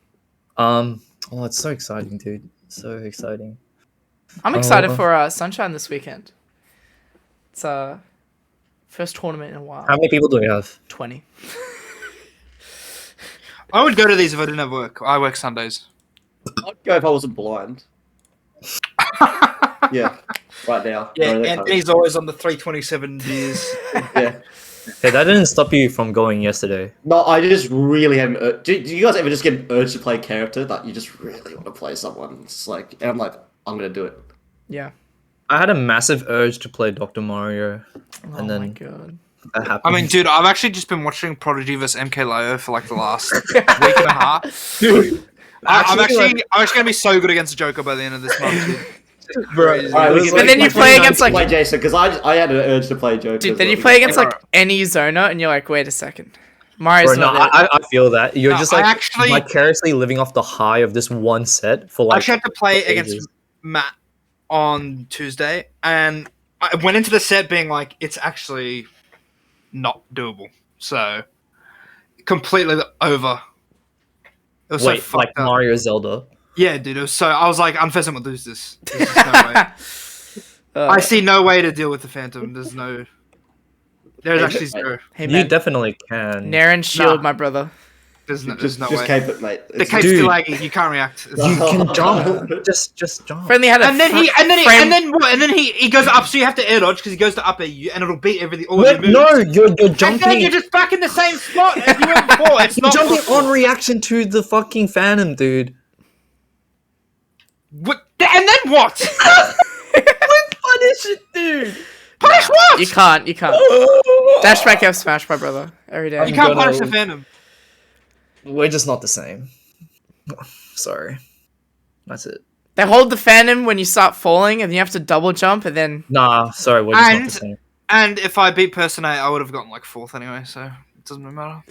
Oh, it's so exciting, dude. So exciting. I'm excited for Sunshine this weekend. It's first tournament in a while. How many people do we have? 20. I would go to these if I didn't have work. I work Sundays. I'd go if I wasn't blind. Yeah, right now. Yeah, Right and now. he's always on the 327 beers. Yeah. Hey, that didn't stop you from going yesterday. No, I just really have an urge. Do you guys ever just get an urge to play a character that you just really want to play someone? It's like, and I'm like, I'm gonna do it. Yeah. I had a massive urge to play Dr. Mario, Oh and my then god. that happened. I mean, dude, I've actually just been watching Prodigy vs MK Leo for like the last week and a half. Dude, I'm Actually, actually gonna be so good against Joker by the end of this month. Dude. Bro, Crazy. Alright, it was And then you play against, like- play Jason because I had an urge to play Joker. Dude, as then well. you play against like Alright. any zoner, and you're like, wait a second, Mario's Bro, no, not it. I feel that. You're No, just I like actually- vicariously living off the high of this one set for I like. actually had to play for against ages. Matt on Tuesday, and I went into the set being like, it's actually not doable. So completely over. It was so Wait, fucked like up. Mario Zelda. Yeah, dude. It was so. I was like, Unfezant will lose this. There's just no way. Uh, I see no way to deal with the Phantom. There's no. There's actually zero. Hey You man, definitely can. Naren's shield, Nah. my brother. There's no just way. cape it, mate. The It's- cape's Dude. too laggy. You can't react. You can jump. Just jump. Friendly had a And then frame- he goes up, so you have to air dodge because he goes to up air you, and it'll beat everything. All Wait, your moves. no, you're And then jumping. you're just back in the same spot as you were before. It's You're not jumping possible. on reaction to the fucking Phantom, dude. What? And then what? Punish it, dude. Punish what? You can't. Dash back F smash, my brother. Every day. You can't gonna- punish the Phantom. We're just not the same. Sorry. That's it. They hold the Phantom when you start falling, and you have to double jump, and then Nah, sorry, we're just not And- the same. And if I beat Person 8, I would have gotten like 4th anyway, so it doesn't really matter.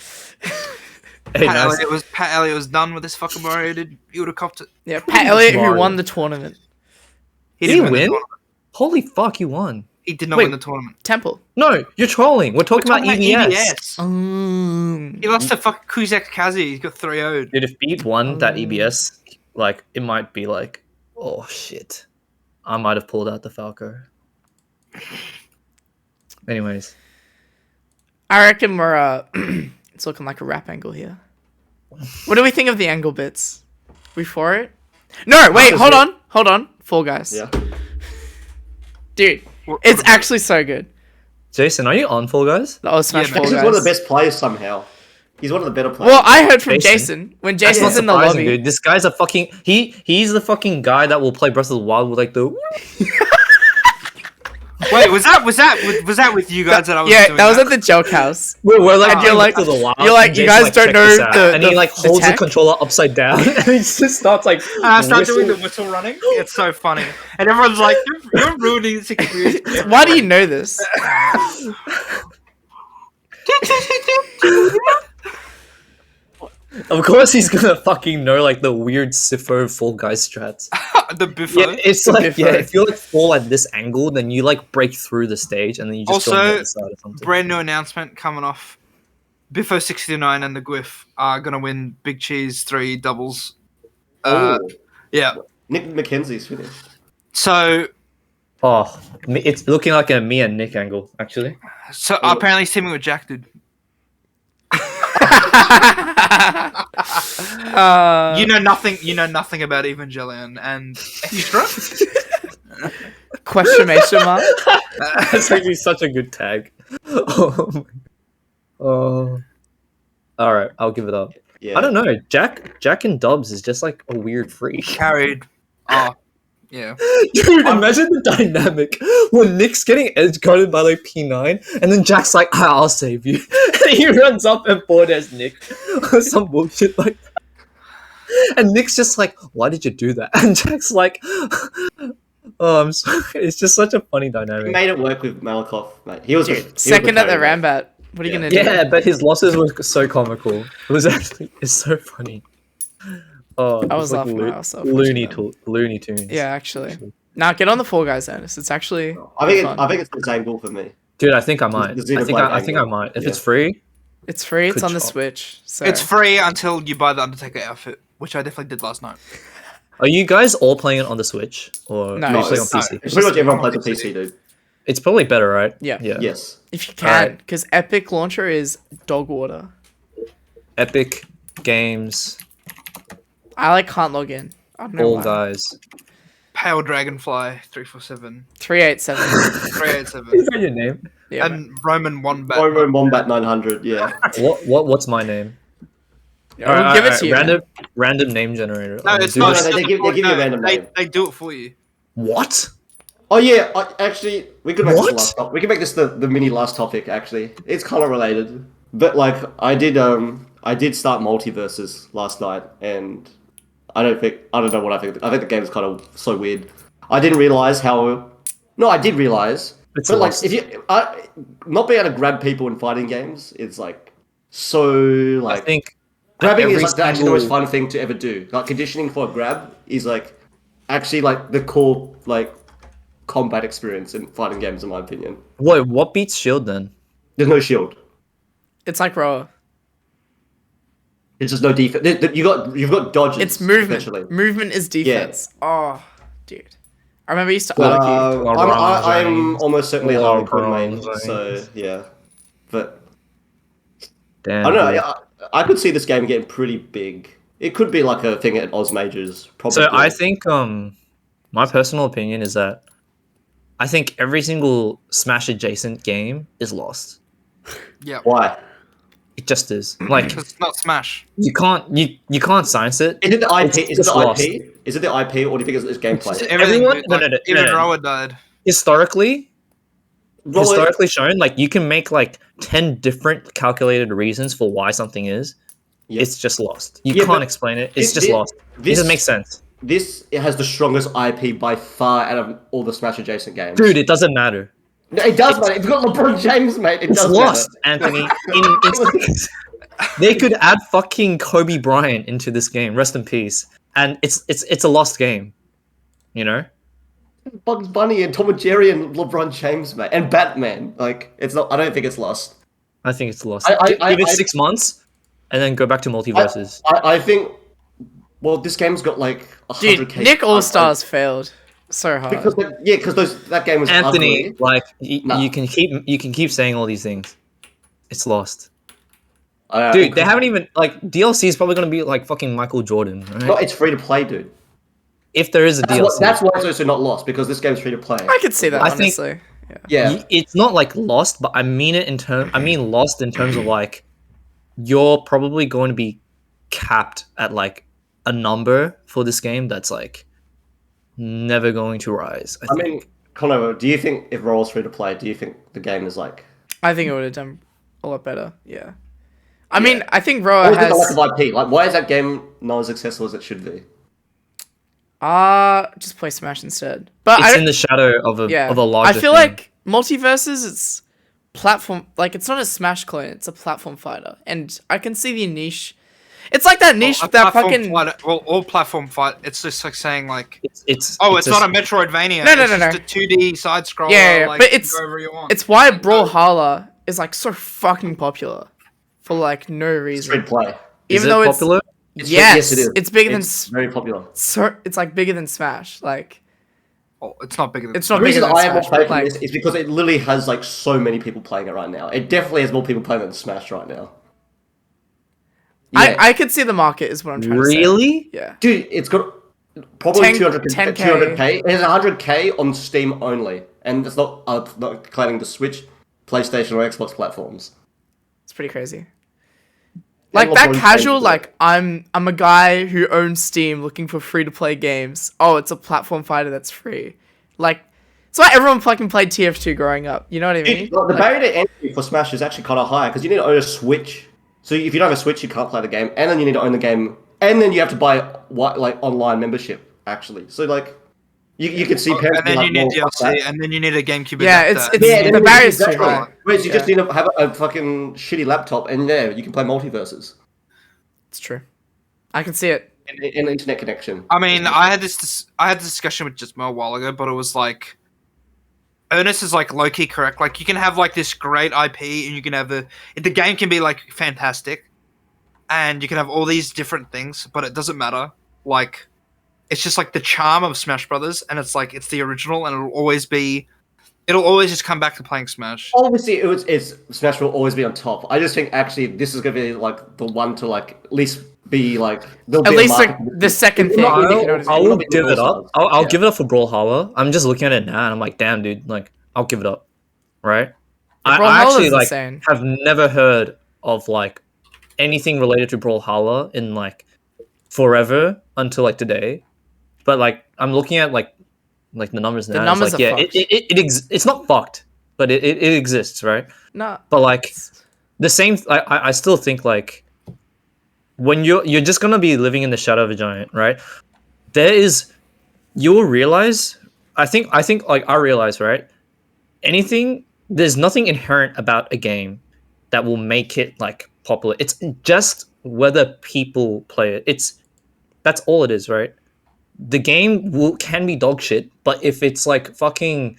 Hey, Pat, nice. Elliott was done with this fucking Mario, dude. He would have copped it. yeah, Pat Elliott who Mario. won the tournament. He Did didn't he win? The win? tournament. Holy fuck, you won. He did not Wait. win the tournament. Temple. No, you're trolling. We're talking, We're about EBS. He lost to fucking Kuzak Kazi. He's got 3-0'd. Dude, if Beat won that EBS, like, it might be like, oh shit. I might have pulled out the Falco. Anyways. I reckon we're it's looking like a rap angle here. What do we think of the angle bits? We for it? No, wait, hold on. Fall Guys. Yeah. Dude, What- it's what- actually so good. Jason, are you on Fall Guys? The Oz Smash Yeah, Fall man. He's Guys. one of the best players somehow. He's one of the better players. Well, I heard from Jason. Jason when That's Jason's not in the surprising, lobby. dude. This guy's a fucking he's the fucking guy that will play Breath of the Wild with like the Wait, was that with you guys that I was Yeah, doing that was at the joke house. we're like And you're like- Breath of the Wild, you're like, and you Jason, guys don't check know this out. the- and he the- like the holds the tech? controller upside down and he just starts like And I start doing the whistling. whistle running. It's so funny. And everyone's like, you're ruining this experience. Why do you know this? Of course he's gonna fucking know like the weird Sifo Fall Guys strats. The Biffo. Yeah, it's like Different. if you like fall at this angle, then you like break through the stage and then you just go on the Also, other side or something. Brand new announcement coming off. Biffo 69 and the Gwyff are gonna win Big Cheese 3 doubles. Oh, Yeah. Nick McKenzie's finished. So Oh, it's looking like a me and Nick angle actually. apparently he's teaming with Jack, dude. You know nothing. You know nothing about Evangelion and extra. Question mark? That's actually such a good tag. Oh, all right, I'll give it up. Yeah. I don't know. Jack and Dubs is just like a weird freak. Carried. Oh, yeah. Dude, imagine the dynamic when Nick's getting edge guarded by like P9, and then Jack's like, I'll save you. And he runs up and borders Nick or some bullshit like that. And Nick's just like, why did you do that? And Jack's like, oh, I'm sorry. It's just such a funny He dynamic. made it work with Malakoff, mate. He was the- he was the Second at the carry, mate. Rambat. What are you Yeah. gonna do? Yeah, but his losses were so comical. It was actually, it's so funny. Oh, I was it's laughing my ass off Looney, watching Looney Tunes. Yeah, actually. Now get on the Fall Guys, Ernest. It's actually I think fun. it's the same goal for me. Dude, I think I might. The Xenoblade I think I angle. might. If Yeah. it's free, It's free. It's Good on the job. Switch. So It's free until you buy the Undertaker outfit, which I definitely did last night. are you guys all playing it on the Switch or No, are you it's playing on just- PC? Pretty much everyone plays on PC, dude. It's probably better, right? Yeah. Yeah. Yes. if you Alright. can, because Epic Launcher is dog water. Epic Games, I can't log in. I don't know Fall why. Guys. Pale Dragonfly 347 387. 387 Is that your name? Yeah. man. and Roman Wombat. Roman Wombat 900, yeah. What's my name? I'll give it to you. man. Random name generator. No, I'm it's gonna not. do No, this- they give you a random name. They do it for you. What? Oh yeah, actually, we could make What? this the last topic. We can make this the mini last topic. Actually, it's color related, but like I did start multiverses last night, and I don't know what I think. I think the game's kind of so weird. I didn't realize how. No, I did realize. It's But like, lost. if you not being able to grab people in fighting games is like so I like think grabbing is every like actually the most single- fun thing to ever do. Like conditioning for a grab is like actually like the core like combat experience in fighting games, in my opinion. Wait, what beats Shield then? There's no shield. It's like Roa. It's just no defense. You've got dodges. It's movement. Essentially. Movement is defense. Oh, dude. I remember I used to But argue. I'm almost certainly a Harley Quinn main, LeBron so yeah. But Damn. I don't know. dude. I could see this game getting pretty big. It could be like a thing at Oz Majors. Probably. So I think my personal opinion is that I think every single Smash adjacent game is lost. Yeah. Why? It just is. Like It's not Smash. you can't science it. Is it the IP? It's Is it just the lost. IP? Is it the IP, or do you think it's gameplay? Everything, Everyone- dude, no, like, no, even no. Roa died. Historically Well, historically shown, like you can make like 10 different calculated reasons for why something is. Yeah. It's just lost. You Yeah, can't but explain it. It's this- just this- lost. It this- doesn't make sense. it has the strongest IP by far out of all the Smash adjacent games. Dude, it doesn't matter. No, it does, mate. It's got LeBron James, mate. It It's does lost, matter. Anthony. They could add fucking Kobe Bryant into this game. Rest in peace. And it's a lost game. You know? Bugs Bunny and Tom and Jerry and LeBron James, mate, and Batman. Like, it's not. I don't think it's lost. I think it's lost. I- Give it I- 6 months and then go back to multiverses. I think. Well, this game's got like 100k. Dude, Nick All Stars failed so hard. Because that game was Anthony, ugly. like Nah. you can keep saying all these things. It's lost. Uh, Dude, they haven't even like DLC is probably gonna be like fucking Michael Jordan, right? No, it's free to play, dude. If there is a DLC, That's why it's also not lost, because this game's free to play. I could see that, I think- honestly. Yeah. Yeah. It's not like lost, but I mean it in term. I mean lost in terms of like you're probably going to be capped at like a number for this game that's like never going to rise. I I think. mean, Connor, do you think if Roll's free to play, do you think the game is like? I think it would have done a lot better. Yeah. I mean, I think Roa Or is it the lack has. of IP? Like, why is that game not as successful as it should be? Just play Smash instead. But it's I in the shadow of a yeah. of a larger. I feel thing. like multiverses, it's platform. Like it's not a Smash clone. It's a platform fighter, and I can see the niche. It's like that niche A that platform fucking. fight, well, all platform fight. It's just like saying like, it's it's not a Metroidvania. No, no, it's no, just no. a 2D side scroller. Yeah, yeah, like, but it's- go wherever you want. It's why Brawlhalla is like so fucking popular, for like no It's free to reason. play. Is Even it though it's popular? yes, it is. it's bigger It's very popular. it's like bigger than Smash. Like Oh, it's not bigger than. it's The not bigger reason than I am more Smash. But playing like this is because it literally has like so many people playing it right now. It definitely has more people playing than Smash right now. Yeah. I could see the market is what I'm trying to say. Really? Yeah. Dude, it's got probably 10 200k. 200k. It has 100k on Steam only, and it's not claiming the Switch, PlayStation, or Xbox platforms. It's pretty crazy. Like LeBron that James casual, is like I'm a guy who owns Steam looking for free to play games. Oh, it's a platform fighter that's free. Like it's why everyone fucking played TF2 growing up. You know what I mean? Dude, the Like, barrier to entry for Smash is actually kind of high because you need to own a Switch. So if you don't have a Switch, you can't play the game, and then you need to own the game, and then you have to buy like online membership actually. So like you can see parents and then be you like, need "Well, fuck DLC, that." and then you need a GameCube. Yeah, adapter. it's- Yeah, the then barrier's too exactly. high. Whereas you just Yeah. need to have a fucking shitty laptop, and yeah, you can play multiverses it's true. I can see it. and internet connection. I mean, I had this discussion with Gismo a while ago, but it was like, Ernest is like low key correct. Like you can have like this great IP, and you can have the game can be like fantastic, and you can have all these different things, but it doesn't matter. Like, it's just like the charm of Smash Brothers, and it's like it's the original, and it'll always just come back to playing Smash. Obviously, it's Smash will always be on top. I just think actually this is gonna be like the one to like at least be like there'll At be a least like market- the second It's thing. not really- you know what I I mean? It'll will be give it All-Stars. up. I'll Yeah. give it up for Brawlhalla. I'm just looking at it now and I'm like, damn, dude, like I'll give it up. Right? I Brawlhalla's actually like insane. have never heard of like anything related to Brawlhalla in like forever until like today. But like I'm looking at like the numbers now. The and numbers it's like, are yeah, fucked. it's not fucked, but it exists, right? Nah. But like the same, I still think like when you're just gonna be living in the shadow of a giant, right? You'll realize. I think like I realize, right? There's nothing inherent about a game that will make it like popular. It's just whether people play it. That's all it is, right? The game can be dog shit, but if it's like fucking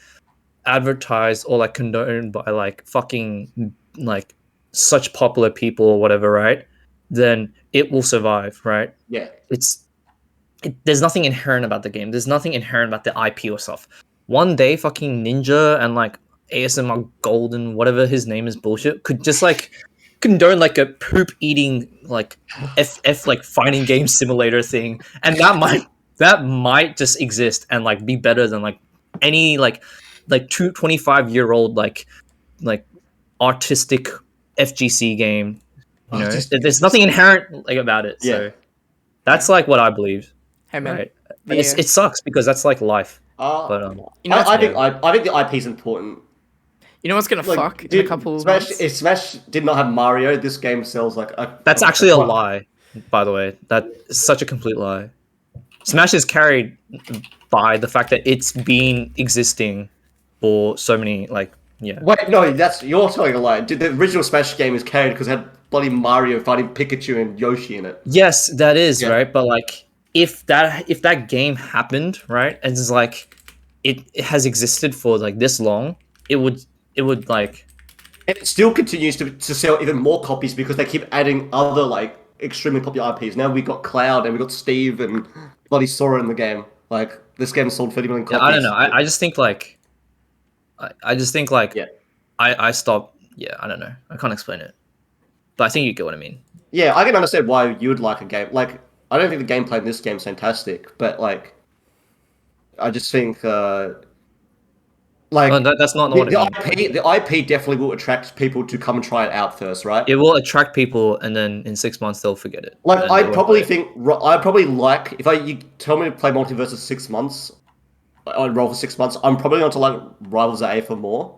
advertised or like condoned by like fucking like such popular people or whatever, right? Then it will survive, right? Yeah. There's nothing inherent about the game. There's nothing inherent about the IP or stuff. One day, fucking Ninja and like ASMR Golden, whatever his name is, bullshit, could just like condone like a poop eating like FF like fighting game simulator thing, and that might just exist and like be better than like any like 25-year-old like artistic FGC game. You know, there's nothing inherent like about it. Yeah. So that's like what I believe. Hey man, Right. And it sucks because that's like life. But you know, I think the IP is important. you know what's gonna Like, fuck in dude, a couple of Smash, months? if Smash did not have Mario, this game sells like that's actually a lie, by the way. That is such a complete lie. Smash is carried by the fact that it's been existing for so many like Wait, no, you're telling a lie. Dude, the original Smash game is carried because it had bloody Mario fighting Pikachu and Yoshi in it. Yes, that is Yeah. right. But like if that game happened, right, and it's like it has existed for like this long, it would like And it still continues to sell even more copies because they keep adding other like extremely popular IPs. Now we got Cloud and we got Steve and bloody Sora in the game. Like this game sold 30 million copies. I don't know. I just think like I just think like Yeah. I stopped. Yeah, I don't know. I can't explain it, but I think you get what I mean. Yeah, I can understand why you would like a game. Like, I don't think the gameplay in this game is fantastic, but like, I just think like No, that's not what I mean. the IP definitely will attract people to come and try it out first, right? It will attract people, and then in 6 months they'll forget it. Like, And I they won't probably play it. think I probably like if you tell me to play multiversus 6 months, I'd roll for 6 months. I'm probably going to like Rivals A for more.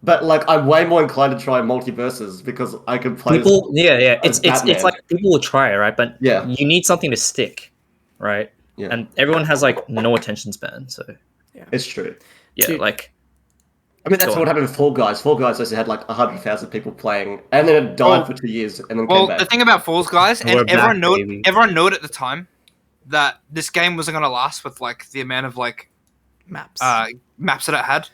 But like, I'm way more inclined to try multiverses because I can play. People, yeah. as It's Batman. like people will try it, right? But Yeah. you need something to stick, right? Yeah. And everyone has like no attention span, so It's true. yeah, Dude. like I mean, that's Go what on. happened with Fall Guys. Fall Guys also had like 100,000 people playing, and then it died Well- for 2 years, and then Well, came back. the thing about Falls Guys, We're and back, baby. everyone knew it at the time that this game wasn't gonna last with like the amount of like Maps. maps that it had.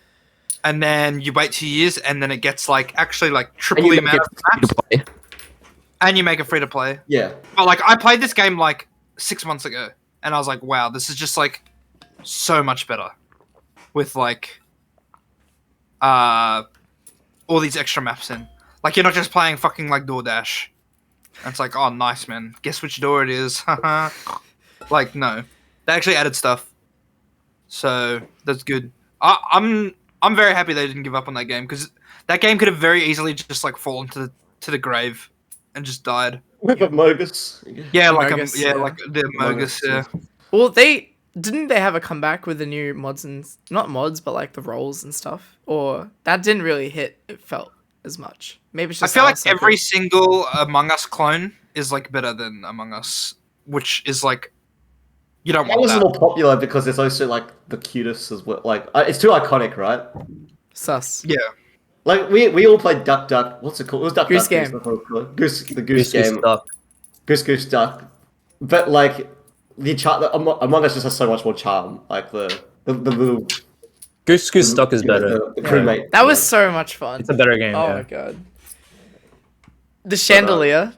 And then you wait 2 years, and then it gets like actually like And triple you the make amount it of maps, free to play. and you make it free to play. Yeah. But like I played this game like 6 months ago, and I was like, wow, this is just like so much better with like all these extra maps in. Like you're not just playing fucking like DoorDash. And it's like, oh nice man, guess which door it is. Like no, they actually added stuff, so that's good. I'm very happy they didn't give up on that game because that game could have very easily just like fallen to the grave and just died. With Amogus. Yeah, like Amogus, yeah, yeah. like the Amogus, yeah. Well, they have a comeback with the new mods and not mods, but like the roles and stuff. Or that didn't really hit. It felt as much. Maybe it's I just feel our like cycle. every single Among Us clone is like better than Among Us, which is like you don't That want was that. more popular because it's also like the cutest as well. Like it's too iconic, right? sus. Yeah, Like we all played Duck Duck. What's it called? It was Duck Goose Duck. Game. That's what it was called. The Goose Goose Game. Duck. Goose Duck. But like Among Us just has so much more charm. Like the little Goose Duck is better. The crewmate. That was so much fun. It's a better game. Oh yeah. my god. The chandelier.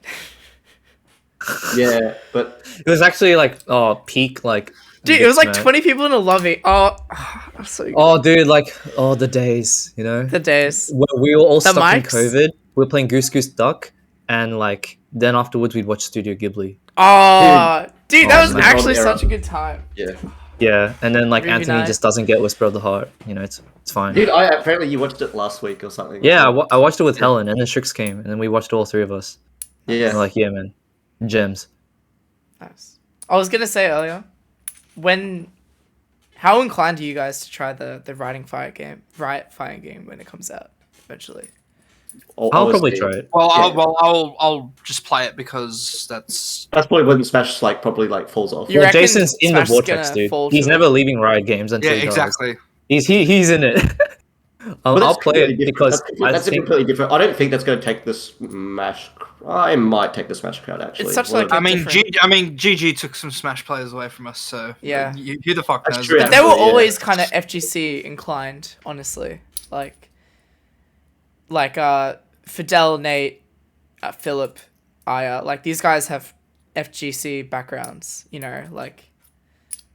Yeah, but It was actually like peak like. Dude, it was like man. 20 people in a lobby. Oh, that's so good. Oh, dude, like the days, you know. The days. When we were all The stuck in mics? COVID. We were playing Goose Duck, and like then afterwards we'd watch Studio Ghibli. Oh, dude, that Oh, was man. actually Golden era. such a good time. yeah. Yeah, and then like Movie Anthony night. just doesn't get Whisper of the Heart. You know, it's fine. Dude, apparently you watched it last week or something. Yeah, I watched it with Helen, and then Strix came, and then we watched all three of us. Yeah. And like, yeah, man, gems. Nice. I was gonna say earlier, how inclined are you guys to try the fighting game when it comes out eventually? I'll probably obviously. try it. Well, Yeah. I'll just play it because that's That's probably when Smash like probably like falls off. You Well, reckon Jason's in the Smash is vortex, gonna dude. fall He's to never it? leaving Riot Games until yeah, he does. exactly. He's in it. But I'll play it because that's I think completely different. I don't think that's going to take the Smash. I might take the Smash crowd actually. It's such Well, like a I mean, different... GG took some Smash players away from us, so Yeah. who the fuck That's knows? true, But they were actually, yeah. always kind of FGC inclined, honestly. Like Fidel, Nate, Philip, Aya. Like these guys have FGC backgrounds. You know, like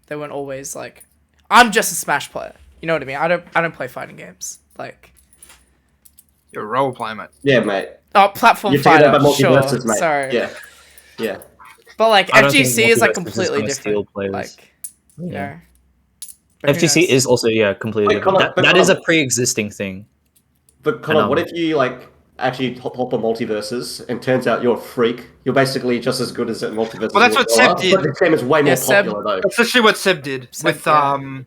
they weren't always like, I'm just a Smash player. You know what I mean? I don't play fighting games. Like, You're a role player, mate. yeah, mate. platform You're taking fighter. over Sure, multiverses, mate. sorry. Yeah, yeah. But like I don't think FGC is like Multiversus is completely gonna steal different. players. Like, you Yeah. know. But who FGC knows? is also completely Wait, different. Connor, but That is a Connor- pre-existing thing. But Connor, And, what if you like actually hop on multiverses and turns out you're a freak? You're basically just as good as at multiverses. Well, that's what Seb did. But this game is way more Seb- popular though. That's actually what Seb did Seb, with yeah.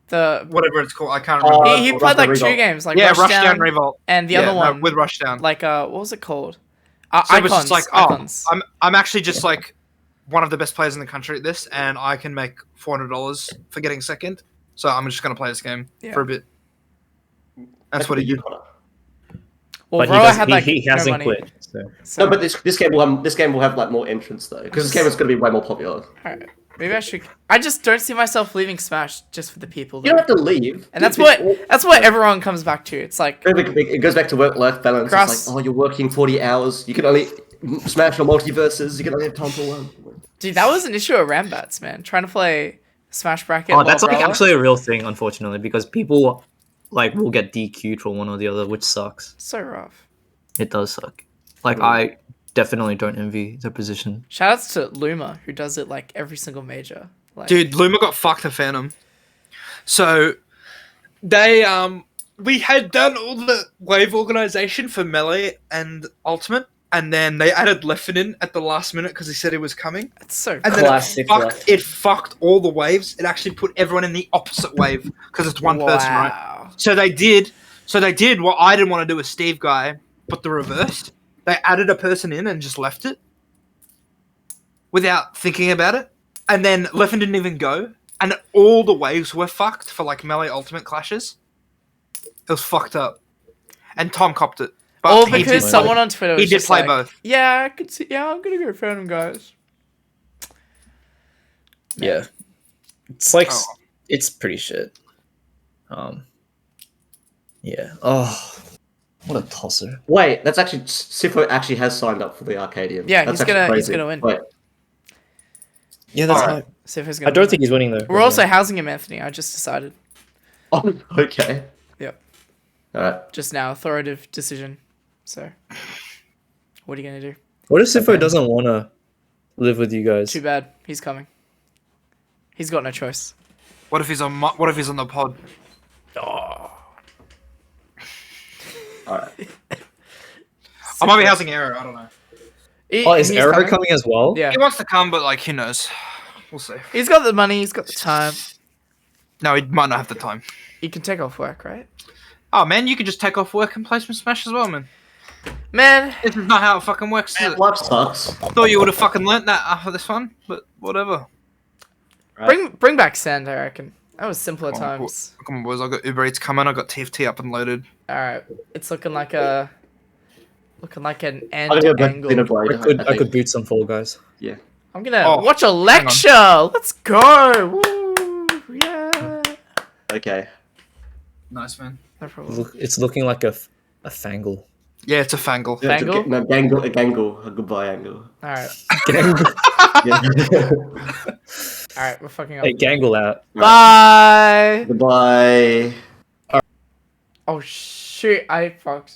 The whatever it's called. I can't remember. Oh, he Rush played Down like two Revolt. games, like yeah, Rushdown, Revolt, and the Yeah, other no, one with Rushdown. like what was it called? So it was Icons. just like, Icons. I'm actually just like one of the best players in the country at this, and I can make $400 for getting second. So I'm just gonna play this game Yeah. for a bit. That's what he did. Connor. Well, But Roa had like he no hasn't money. quit. So. So, No, but this game will have like more entrants though, because this game is going to be way more popular. alright. Maybe I should. I just don't see myself leaving Smash just for the people. You don't have to leave, And that's what everyone comes back to. It's like It goes back to work-life balance. Grass- It's like, oh, you're working 40 hours. You can only Smash or multiverses. You can only have time for one. dude, that was an issue at Rambats, man. Trying to play Smash bracket. Oh, that's while like Brawler. actually a real thing, unfortunately, because people like will get DQ'd for one or the other, which sucks. So rough. It does suck. Like I definitely don't envy the position. Shoutouts to Luma who does it like every single major. Like, Dude, Luma got fucked a Phantom. So they we had done all the wave organization for Melee and Ultimate, and then they added Leffinen at the last minute because he said he was coming. it's so. And Cool. then Classic it fucked all the waves. It actually put everyone in the opposite wave because it's one person, right? Wow. So they did what I didn't want to do with Steve Guy, but the reverse. They added a person in and just left it without thinking about it. And then Leffen didn't even go. And all the waves were fucked for like Melee Ultimate clashes. It was fucked up. And Tom copped it. But All he because did someone play- on Twitter was he did just play like, both. Yeah, I could see. Yeah, I'm gonna go Phantom, guys. Yeah, it's like Oh. it's pretty shit. Yeah. Oh, what a tosser. Wait, that's actually Sifo actually has signed up for the Arcadian. Yeah, that's he's actually gonna crazy. win. Wait, Yeah, that's Alright. hype. Siffo's I gonna don't win. think he's winning though. We're also housing him, Anthony. I just decided. oh, okay. Yep. All right. Just now, authoritative decision. So, what are you gonna do? What if Sifo doesn't want to live with you guys? Too bad. He's coming. He's got no choice. What if he's on the pod? All right. I might be housing Arrow, I don't know. Oh, is He's Arrow coming as well? Yeah. He wants to come, but like who knows? We'll see. He's got the money. He's got the time. No, he might not have the time. He can take off work, right? Oh man, you could just take off work and play some Smash as well, man. Man, This is not how it fucking works, is it? Life sucks. Thought you would have fucking learnt that after this one, but whatever. Right. bring back Sand. I reckon that was simpler Oh, times. Come on, boys. I got Uber Eats coming. I got TFT up and loaded. All right, it's looking like an I'm gonna go back to angle. Dinner Blade. I could boot some Fall Guys. Yeah. I'm gonna Oh, watch a lecture. Let's go. Woo! Yeah. Okay. Nice, man. No problem. Look, it's looking like a Fangle. Yeah, it's a Fangle. Yeah, Fangle? No, Gangle. A goodbye angle. All right. Yeah. All right. We're fucking up. Hey, Gangle out. Bye. Goodbye. Oh shoot! I fucked.